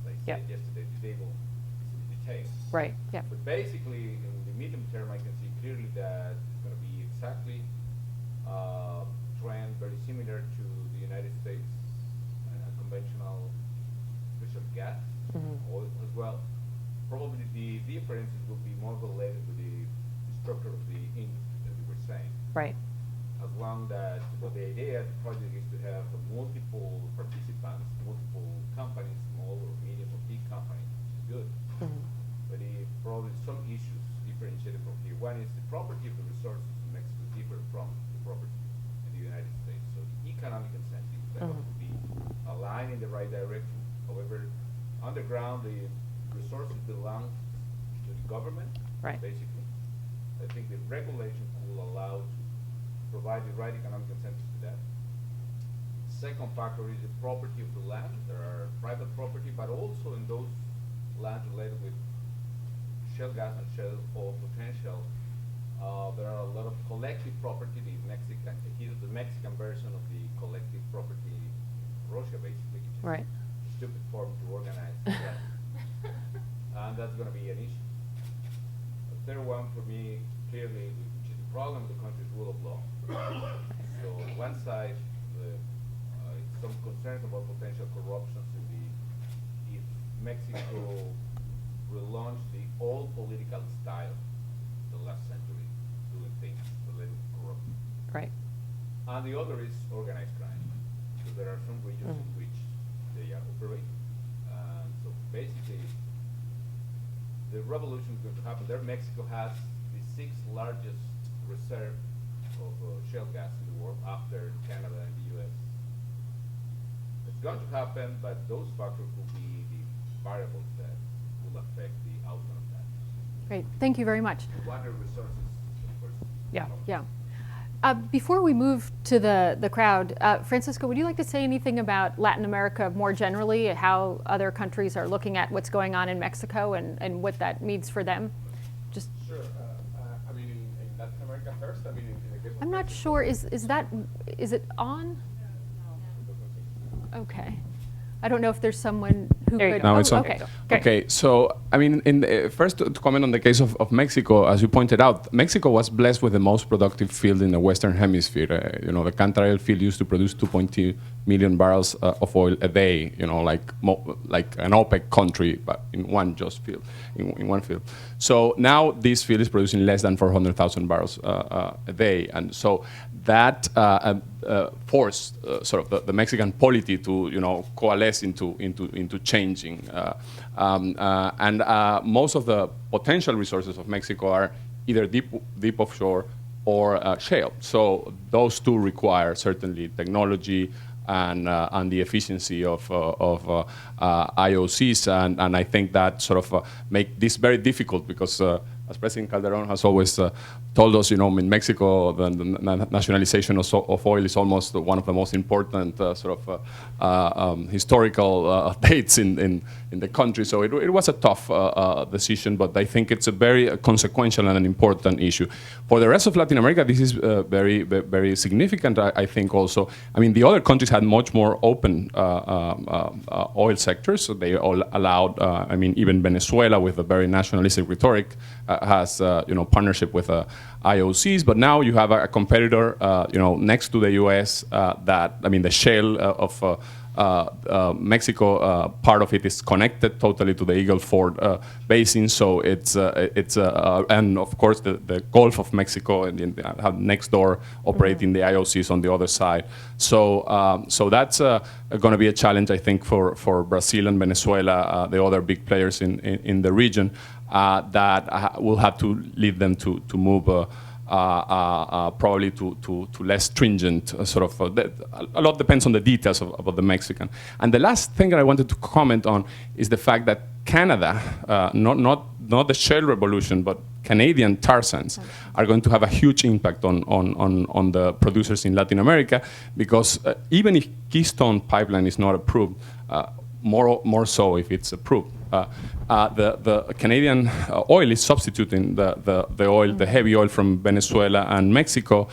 as I said yesterday, the devil is in the details. Right. Yeah. But basically, in the medium term, I can see clearly that it's going to be exactly trend very similar to the United States, conventional, especially gas, oil as well. Probably the differences will be more related to the structure of the industry that we were saying. Right. As long that the idea of the project is to have multiple participants, multiple companies, small or medium or big companies, which is good. But probably some issues differentiated from here. One is the property of the resources in Mexico is different from the property in the United States. So the economic incentives that have to be aligned in the right direction. However, underground, the resources belong to the government, basically. I think the regulation will allow to provide the right economic incentives to that. Second factor is the property of the land. There are private property, but also in those lands related with shale gas and shale oil potential, there are a lot of collective property. The Mexican version of the collective property in Russia, basically, which is a stupid form to organize that. And that's going to be an issue. The third one for me, clearly, which is the problem of the country's rule of law. So on one side, some concerns about potential corruptions if Mexico relaunched the old political style of the last century, doing things related to corruption. Right. And the other is organized crime. So there are some regions in which they operate. So basically, the revolution is going to happen there. Mexico has the 6th largest reserve of shale gas in the world after Canada and the US. It's going to happen, but those factors will be the variables that will affect the outcome of that. Great. Thank you very much. Water resources, of course. Yeah. Before we move to the crowd, Francisco, would you like to say anything about Latin America more generally, how other countries are looking at what's going on in Mexico and what that means for them? Just. Sure. I mean, in Latin America first, I mean, in the case of I'm not sure. Is it on? Okay. I don't know if there's someone who There you could. go. No, it's on. Okay. Okay, so I mean, first to comment on the case of Mexico, as you pointed out, Mexico was blessed with the most productive field in the Western Hemisphere. The Cantarell field used to produce 2.2 million barrels of oil a day. Like an OPEC country, but in one field, in one field. So now this field is producing less than 400,000 barrels a day, and so that forced sort of the Mexican polity to coalesce into changing. And most of the potential resources of Mexico are either deep offshore or shale. So those two require certainly technology and the efficiency of IOCs, and I think that sort of make this very difficult because as President Calderon has always told us, in Mexico, the nationalization of oil is almost one of the most important historical dates in the country. So it was a tough decision, but I think it's a very consequential and an important issue. For the rest of Latin America, this is very, very significant, I think also. I mean, the other countries had much more open oil sectors. So they all allowed, even Venezuela with a very nationalistic rhetoric has, partnership with IOCs. But now you have a competitor, next to the U.S. The shale of Mexico, part of it is connected totally to the Eagle Ford basin. So and of course the Gulf of Mexico and next door operating the IOCs on the other side. So that's going to be a challenge, I think, for Brazil and Venezuela, the other big players in the region, that will have to lead them to move. Probably to less stringent a lot depends on the details about the Mexican. And the last thing that I wanted to comment on is the fact that Canada, not the shale revolution, but Canadian tar sands are going to have a huge impact on the producers in Latin America, because even if Keystone Pipeline is not approved, more so if it's approved. The Canadian oil is substituting the heavy oil from Venezuela and Mexico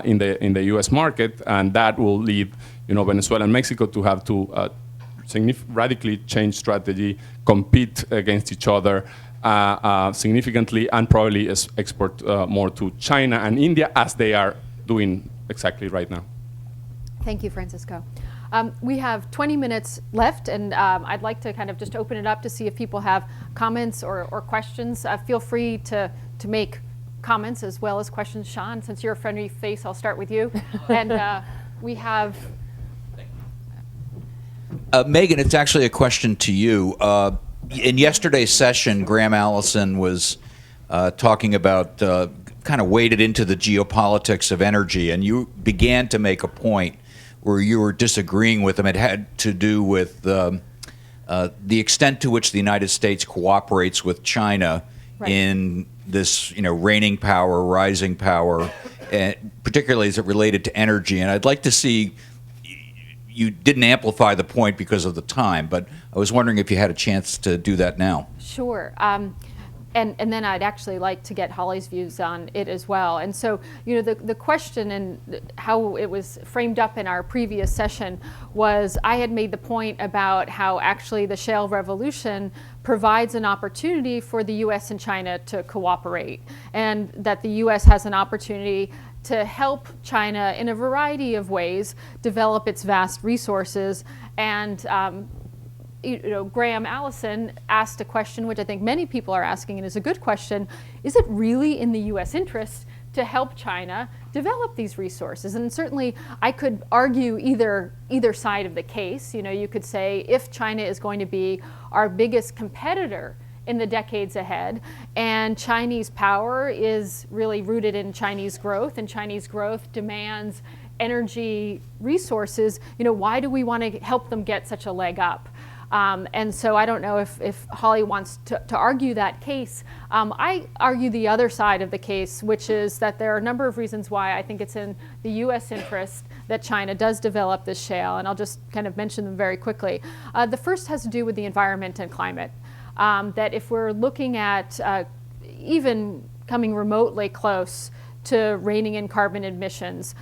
in the U.S. market, and that will lead Venezuela and Mexico to have to radically change strategy, compete against each other significantly, and probably export more to China and India, as they are doing exactly right now. Thank you, Francisco. We have 20 minutes left, and I'd like to kind of just open it up to see if people have comments or questions. Feel free to make comments as well as questions. Sean, since you're a friendly face, I'll start with you. And we have... Meghan, it's actually a question to you. In yesterday's session, Graham Allison was talking about kind of waded into the geopolitics of energy, and you began to make a point where you were disagreeing with him. It had to do with the extent to which the United States cooperates with China in this, reigning power, rising power, and particularly as it related to energy. And I'd like to see, you didn't amplify the point because of the time, but I was wondering if you had a chance to do that now. Sure. And then I'd actually like to get Holly's views on it as well. And so, the question and how it was framed up in our previous session was, I had made the point about how actually the shale revolution provides an opportunity for the U.S. and China to cooperate, and that the U.S. has an opportunity to help China in a variety of ways develop its vast resources. And Graham Allison asked a question which I think many people are asking, and is a good question: is it really in the U.S. interest to help China develop these resources? And certainly I could argue either side of the case. You could say, if China is going to be our biggest competitor in the decades ahead, and Chinese power is really rooted in Chinese growth, and Chinese growth demands energy resources, why do we want to help them get such a leg up? And so I don't know if Holly wants to argue that case. I argue the other side of the case, which is that there are a number of reasons why I think it's in the U.S. interest that China does develop this shale, and I'll just kind of mention them very quickly. The first has to do with the environment and climate. That if we're looking at even coming remotely close to reining in carbon emissions,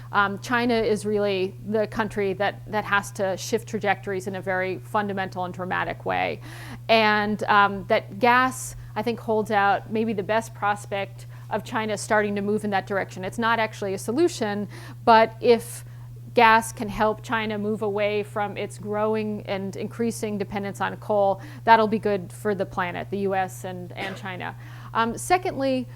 China is really the country that has to shift trajectories in a very fundamental and dramatic way. And that gas, I think, holds out maybe the best prospect of China starting to move in that direction. It's not actually a solution, but if gas can help China move away from its growing and increasing dependence on coal, that'll be good for the planet, the US and China. Secondly,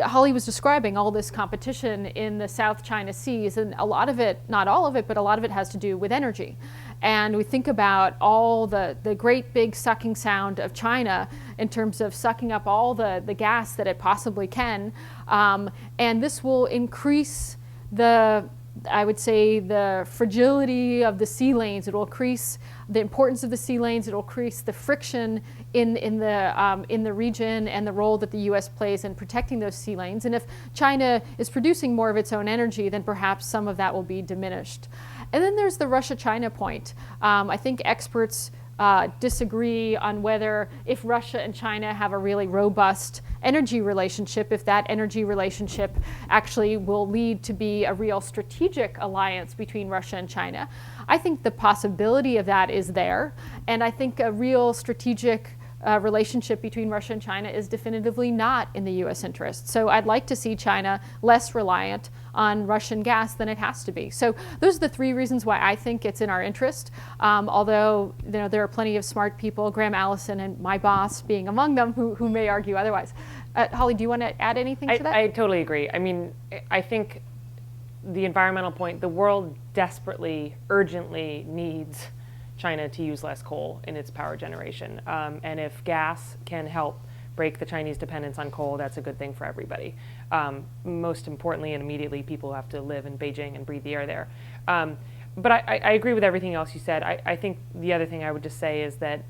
Holly was describing all this competition in the South China Seas, and a lot of it, not all of it, but a lot of it has to do with energy. And we think about all the great big sucking sound of China in terms of sucking up all the gas that it possibly can. And this will increase the I would say the fragility of the sea lanes. It will increase the importance of the sea lanes. It will increase the friction in the region and the role that the U.S. plays in protecting those sea lanes. And if China is producing more of its own energy, then perhaps some of that will be diminished. And then there's the Russia-China point. I think experts disagree on whether, if Russia and China have a really robust energy relationship, if that energy relationship actually will lead to be a real strategic alliance between Russia and China. I think the possibility of that is there, and I think a real strategic relationship between Russia and China is definitively not in the U.S. interest. So I'd like to see China less reliant on Russian gas than it has to be. So those are the three reasons why I think it's in our interest. Although there are plenty of smart people, Graham Allison and my boss being among them, who may argue otherwise. Holly, do you want to add anything to that? I totally agree. I mean, I think the environmental point, the world desperately, urgently needs China to use less coal in its power generation. And if gas can help break the Chinese dependence on coal, that's a good thing for everybody. Most importantly and immediately, people who have to live in Beijing and breathe the air there. But I agree with everything else you said. I think the other thing I would just say is that,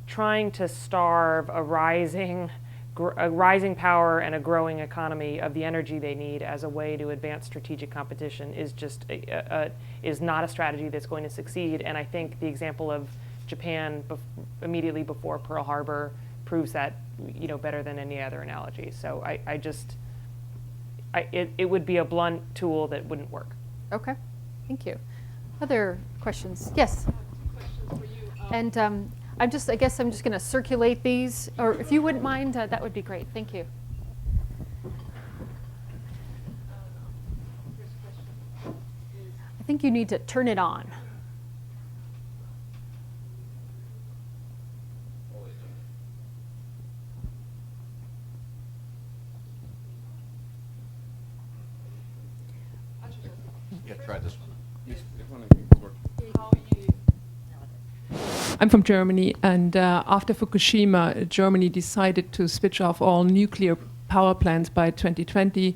trying to starve a rising power and a growing economy of the energy they need as a way to advance strategic competition is just is not a strategy that's going to succeed. And I think the example of Japan immediately before Pearl Harbor proves that better than any other analogy. So it would be a blunt tool that wouldn't work. Okay, thank you. Other questions? Yes. 2 questions for you. And I guess I'm just going to circulate these, or if you wouldn't mind, that would be great. Thank you. First question is, I think you need to turn it on. Yeah, try this one. how you I'm from Germany, and after Fukushima, Germany decided to switch off all nuclear power plants by 2020,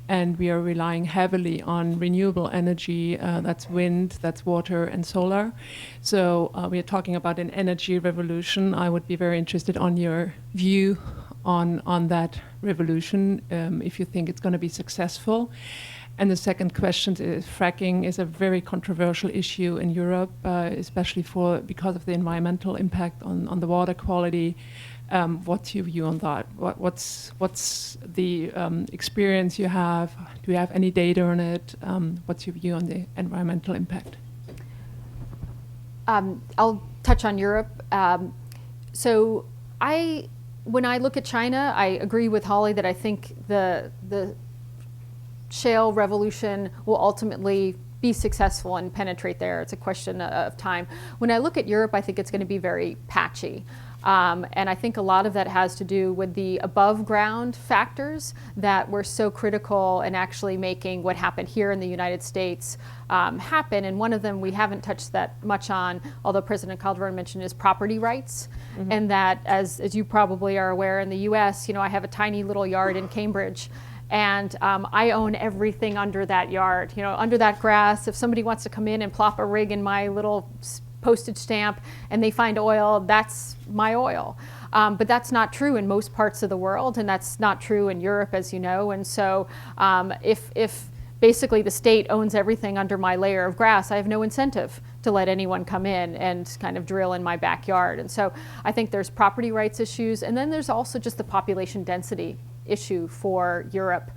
and we are relying heavily on renewable energy. That's wind, that's water, and solar. So we are talking about an energy revolution. I would be very interested on your view on that revolution, if you think it's going to be successful. And the second question is, fracking is a very controversial issue in Europe, especially because of the environmental impact on the water quality. What's your view on that? What's the experience you have? Do you have any data on it? What's your view on the environmental impact? I'll touch on Europe. So when I look at China, I agree with Holly that I think the shale revolution will ultimately be successful and penetrate there. It's a question of time. When I look at Europe, I think it's going to be very patchy. And I think a lot of that has to do with the above ground factors that were so critical in actually making what happened here in the United States happen. And one of them we haven't touched that much on, although President Calderon mentioned, is property rights. Mm-hmm. And that, as you probably are aware, in the US, I have a tiny little yard in Cambridge. And I own everything under that yard, under that grass. If somebody wants to come in and plop a rig in my little postage stamp and they find oil, that's my oil. But that's not true in most parts of the world, and that's not true in Europe, as you know. And so if basically the state owns everything under my layer of grass, I have no incentive to let anyone come in and kind of drill in my backyard. And so I think there's property rights issues, and then there's also just the population density issue for Europe.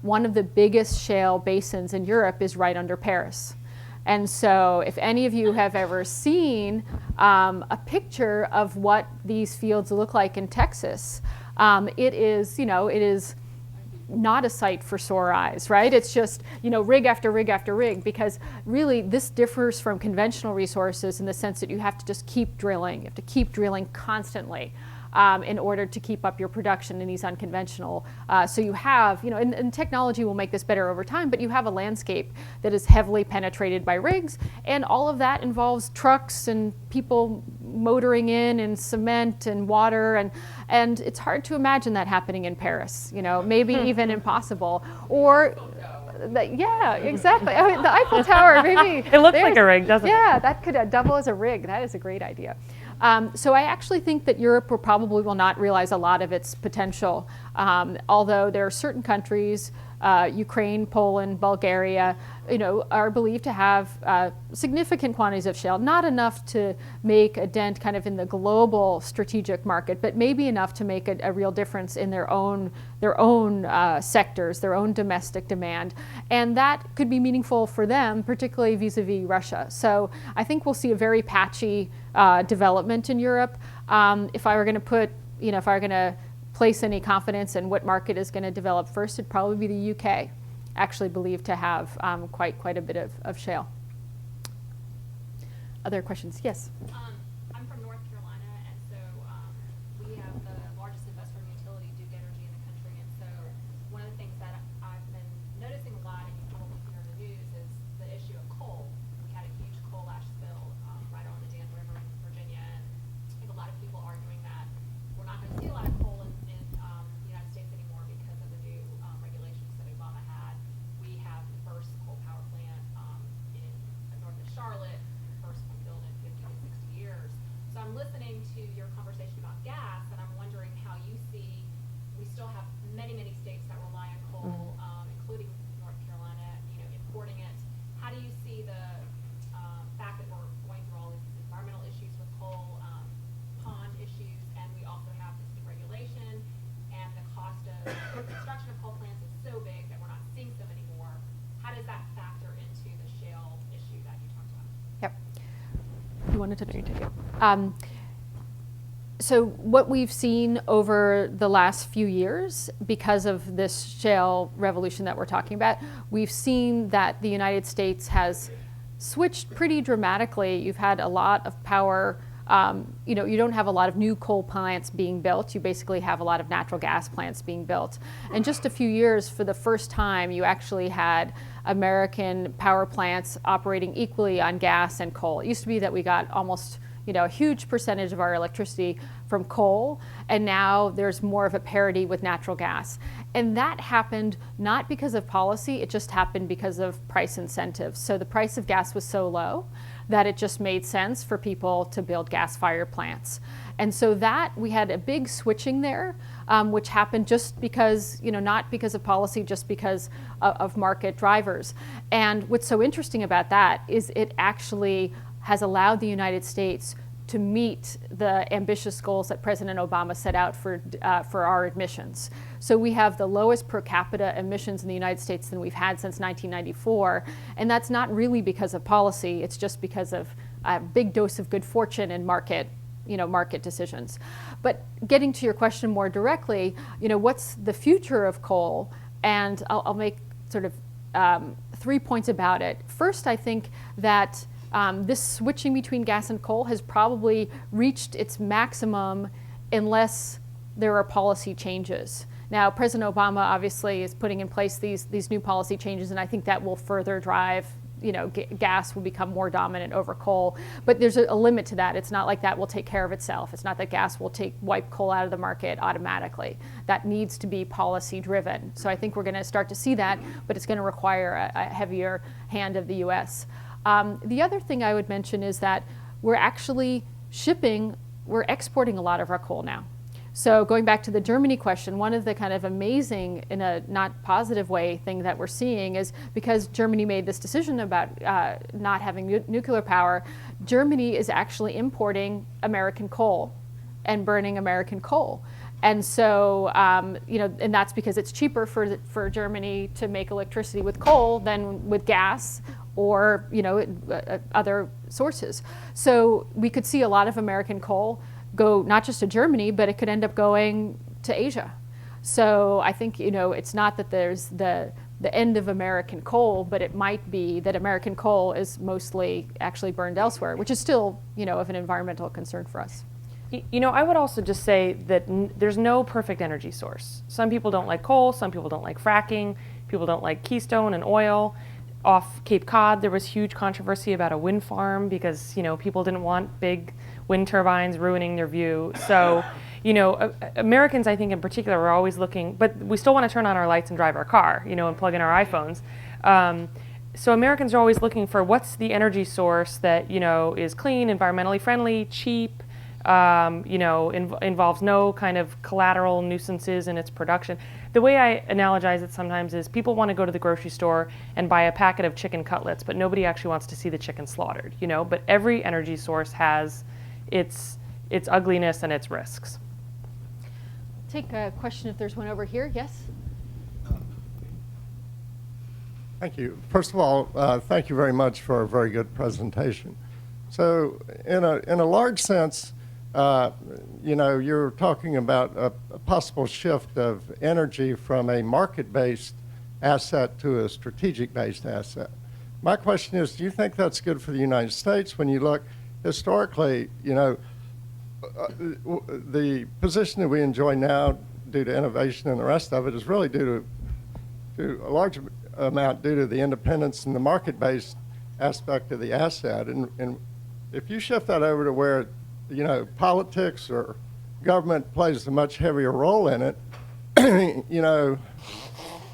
One of the biggest shale basins in Europe is right under Paris. And so if any of you have ever seen a picture of what these fields look like in Texas, it is not a sight for sore eyes, right? It's just, rig after rig after rig, because really this differs from conventional resources in the sense that you have to just keep drilling. You have to keep drilling constantly. in order to keep up your production in these unconventional. So you have, and technology will make this better over time, but you have a landscape that is heavily penetrated by rigs, and all of that involves trucks and people motoring in and cement and water, and it's hard to imagine that happening in Paris, maybe even impossible. Or yeah, exactly. I mean, the Eiffel Tower, maybe. It looks like a rig, doesn't it? Yeah, that could double as a rig. That is a great idea. So I actually think that Europe probably will not realize a lot of its potential, although there are certain countries, Ukraine, Poland, Bulgaria, are believed to have significant quantities of shale, not enough to make a dent kind of in the global strategic market, but maybe enough to make a real difference in their own sectors, their own domestic demand. And that could be meaningful for them, particularly vis-a-vis Russia. So I think we'll see a very patchy development in Europe. If I were going to place any confidence in what market is going to develop first, it'd probably be the UK, actually believed to have quite a bit of shale. Other questions? Yes? I'm from North Carolina, and so we have the largest investor in utility Duke Energy in the country, and so one of the things that I've been noticing a lot, and you probably hear in the news, is the issue of coal. We had a huge coal ash spill right on the Dan River in Virginia, and I think a lot of people arguing that we're not going to see a lot of coal in the United States anymore because of the new regulations that Obama had. We have the first coal power plant in north of Charlotte, first one built in 50 to 60 years. So I'm listening to your conversation about gas, and I'm wondering how you see, we still have many states that rely on coal, including North Carolina, importing it. How do you see the fact that we're going through all these environmental issues with coal, pond issues, and we also have this new regulation, and the cost of construction of coal plants is so big that we're not seeing them anymore. How does that factor into the shale issue that you talked about? Yep. You wanted to take it? So what we've seen over the last few years, because of this shale revolution that we're talking about, we've seen that the United States has switched pretty dramatically. You've had a lot of power. You don't have a lot of new coal plants being built. You basically have a lot of natural gas plants being built. In just a few years, for the first time, you actually had American power plants operating equally on gas and coal. It used to be that we got almost a huge percentage of our electricity from coal, and now there's more of a parity with natural gas. And that happened not because of policy, it just happened because of price incentives. So the price of gas was so low that it just made sense for people to build gas-fired plants. And so that, we had a big switching there, which happened just because, not because of policy, just because of market drivers. And what's so interesting about that is it actually has allowed the United States to meet the ambitious goals that President Obama set out for our emissions. So we have the lowest per capita emissions in the United States than we've had since 1994, and that's not really because of policy, it's just because of a big dose of good fortune and market decisions. But getting to your question more directly, what's the future of coal? And I'll make sort of 3 points about it. First, I think that this switching between gas and coal has probably reached its maximum unless there are policy changes. Now, President Obama obviously is putting in place these new policy changes, and I think that will further drive, gas will become more dominant over coal. But there's a limit to that. It's not like that will take care of itself. It's not that gas will wipe coal out of the market automatically. That needs to be policy driven. So I think we're going to start to see that, but it's going to require a heavier hand of the US. The other thing I would mention is that we're actually we're exporting a lot of our coal now. So going back to the Germany question, one of the kind of amazing, in a not positive way, thing that we're seeing is because Germany made this decision about not having nuclear power, Germany is actually importing American coal and burning American coal. And so, and that's because it's cheaper for Germany to make electricity with coal than with gas or, other sources. So we could see a lot of American coal go not just to Germany, but it could end up going to Asia. So I think, it's not that there's the end of American coal, but it might be that American coal is mostly actually burned elsewhere, which is still, of an environmental concern for us. I would also just say that there's no perfect energy source. Some people don't like coal, some people don't like fracking, people don't like Keystone and oil. Off Cape Cod, there was huge controversy about a wind farm because, people didn't want big wind turbines ruining their view. So, Americans, I think in particular, are always looking, but we still want to turn on our lights and drive our car, and plug in our iPhones. So Americans are always looking for what's the energy source that, is clean, environmentally friendly, cheap, involves no kind of collateral nuisances in its production. The way I analogize it sometimes is people want to go to the grocery store and buy a packet of chicken cutlets, but nobody actually wants to see the chicken slaughtered, But every energy source has its ugliness and its risks. Take a question if there's one over here. Yes? Thank you. First of all, thank you very much for a very good presentation. So in a large sense, you're talking about a possible shift of energy from a market-based asset to a strategic-based asset. My question is, do you think that's good for the United States? When you look historically, the position that we enjoy now due to innovation and the rest of it is really due to a large amount due to the independence and the market-based aspect of the asset. And if you shift that over to where politics or government plays a much heavier role in it,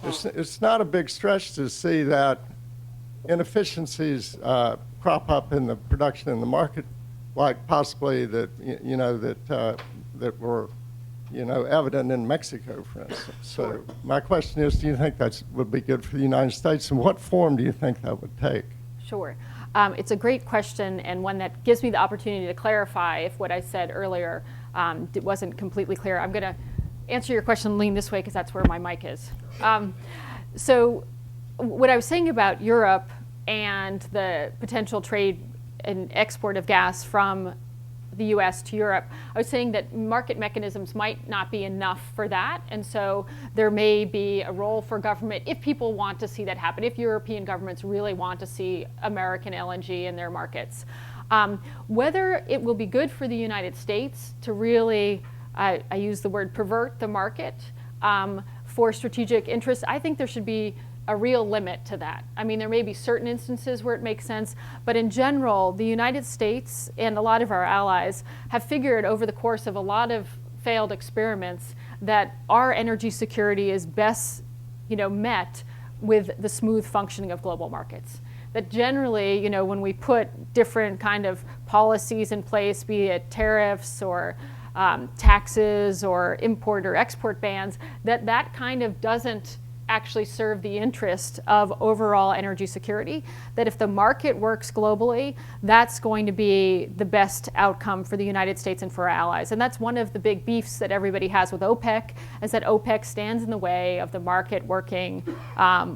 it's not a big stretch to see that inefficiencies crop up in the production in the market, like possibly that that were evident in Mexico, for instance. So my question is, do you think that would be good for the United States, and what form do you think that would take? Sure. It's a great question, and one that gives me the opportunity to clarify if what I said earlier wasn't completely clear. I'm going to answer your question and lean this way because that's where my mic is. So what I was saying about Europe and the potential trade and export of gas from the US to Europe, I was saying that market mechanisms might not be enough for that, and so there may be a role for government if people want to see that happen, if European governments really want to see American LNG in their markets. Whether it will be good for the United States to really, I use the word pervert the market for strategic interests, I think there should be a real limit to that. I mean, there may be certain instances where it makes sense, but in general, the United States and a lot of our allies have figured over the course of a lot of failed experiments that our energy security is best, met with the smooth functioning of global markets. That generally, when we put different kind of policies in place, be it tariffs or taxes or import or export bans, that kind of doesn't actually serve the interest of overall energy security, that if the market works globally, that's going to be the best outcome for the United States and for our allies. And that's one of the big beefs that everybody has with OPEC, is that OPEC stands in the way of the market working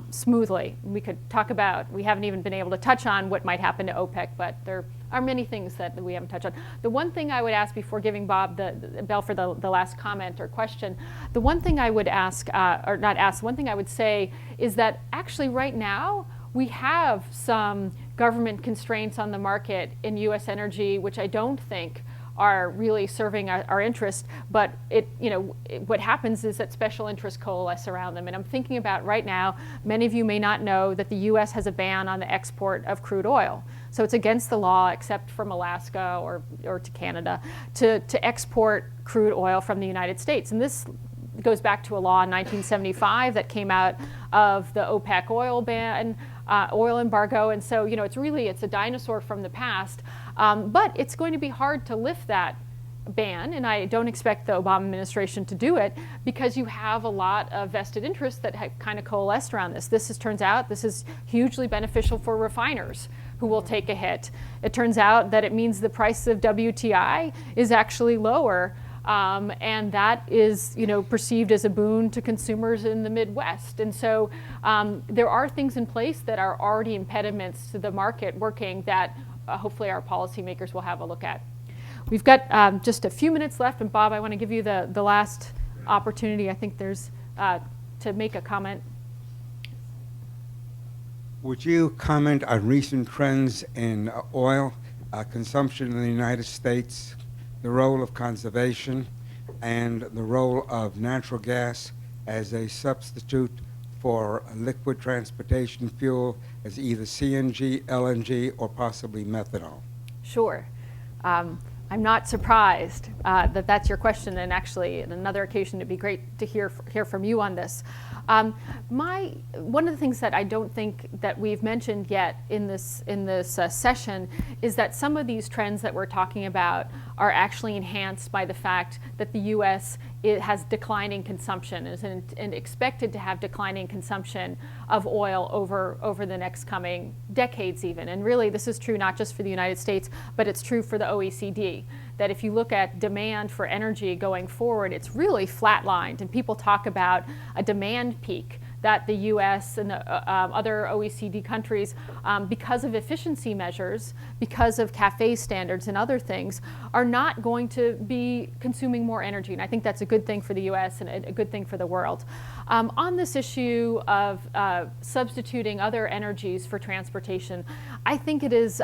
smoothly. We could talk about, we haven't even been able to touch on what might happen to OPEC, but there are many things that we haven't touched on. The one thing I would ask before giving Bob the bell for the last comment or question, the one thing I would ask, or not ask, one thing I would say is that actually right now we have some government constraints on the market in US energy, which I don't think are really serving our interest, but what happens is that special interests coalesce around them. And I'm thinking about right now, many of you may not know that the US has a ban on the export of crude oil. So it's against the law, except from Alaska or to Canada, to export crude oil from the United States. And this goes back to a law in 1975 that came out of the OPEC oil ban, oil embargo. And so, it's a dinosaur from the past. But it's going to be hard to lift that ban, and I don't expect the Obama administration to do it, because you have a lot of vested interests that have kind of coalesced around this. Turns out this is hugely beneficial for refiners who will take a hit. It turns out that it means the price of WTI is actually lower, and that is perceived as a boon to consumers in the Midwest. And so there are things in place that are already impediments to the market working that hopefully our policymakers will have a look at. We've got just a few minutes left, and Bob, I want to give you the last opportunity. I think there's to make a comment. Would you comment on recent trends in oil consumption in the United States the role of conservation, and the role of natural gas as a substitute for a liquid transportation fuel as either CNG, LNG, or possibly methanol? Sure. I'm not surprised that that's your question, and actually, on another occasion, it'd be great to hear from you on this. One of the things that I don't think that we've mentioned yet in this session is that some of these trends that we're talking about are actually enhanced by the fact that the U.S. has declining consumption and expected to have declining consumption of oil over the next coming decades even. And really, this is true not just for the United States, but it's true for the OECD. That if you look at demand for energy going forward, it's really flatlined. And people talk about a demand peak that the US and other OECD countries, because of efficiency measures, because of CAFE standards and other things, are not going to be consuming more energy. And I think that's a good thing for the US and a good thing for the world. On this issue of substituting other energies for transportation, I think it is,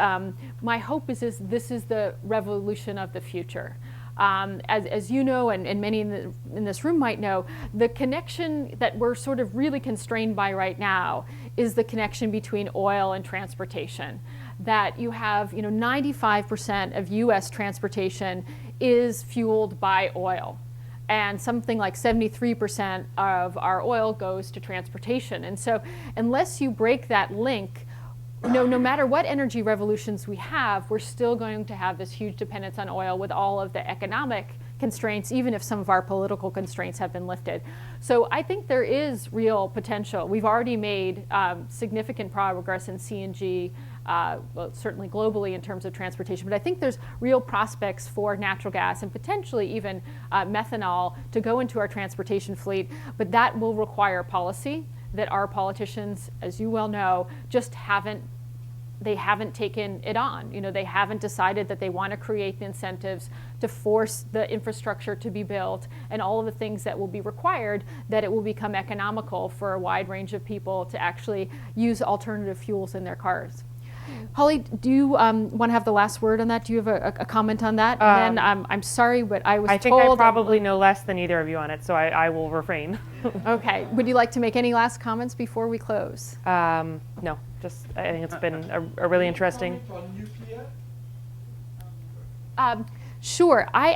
my hope is this is the revolution of the future. As you know, and many in this room might know, the connection that we're sort of really constrained by right now is the connection between oil and transportation. That you have, 95% of US transportation is fueled by oil. And something like 73% of our oil goes to transportation. And so unless you break that link, no matter what energy revolutions we have, we're still going to have this huge dependence on oil with all of the economic constraints, even if some of our political constraints have been lifted. So I think there is real potential. We've already made significant progress in CNG, well, certainly globally in terms of transportation, but I think there's real prospects for natural gas and potentially even methanol to go into our transportation fleet, but that will require policy that our politicians, as you well know, just haven't taken it on. They haven't decided that they want to create the incentives to force the infrastructure to be built and all of the things that will be required, that it will become economical for a wide range of people to actually use alternative fuels in their cars. Holly, do you want to have the last word on that? Do you have a comment on that? And then I'm sorry, but I was told... I think I probably know less than either of you on it, so I will refrain. Okay. Would you like to make any last comments before we close? No, just I think it's been a really interesting... Sure. I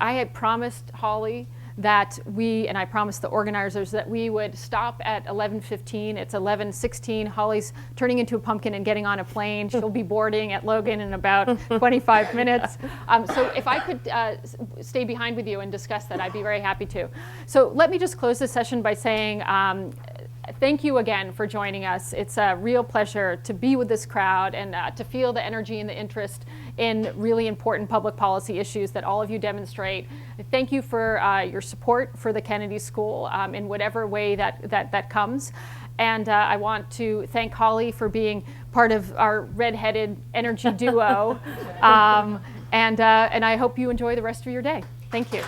had promised Holly that and I promised the organizers that we would stop at 11:15. It's 11:16. Holly's turning into a pumpkin and getting on a plane. She'll be boarding at Logan in about 25 minutes. So if I could stay behind with you and discuss that, I'd be very happy to. So let me just close this session by saying thank you again for joining us. It's a real pleasure to be with this crowd and to feel the energy and the interest in really important public policy issues that all of you demonstrate. Thank you for your support for the Kennedy School in whatever way that comes. And I want to thank Holly for being part of our red-headed energy duo. And I hope you enjoy the rest of your day. Thank you.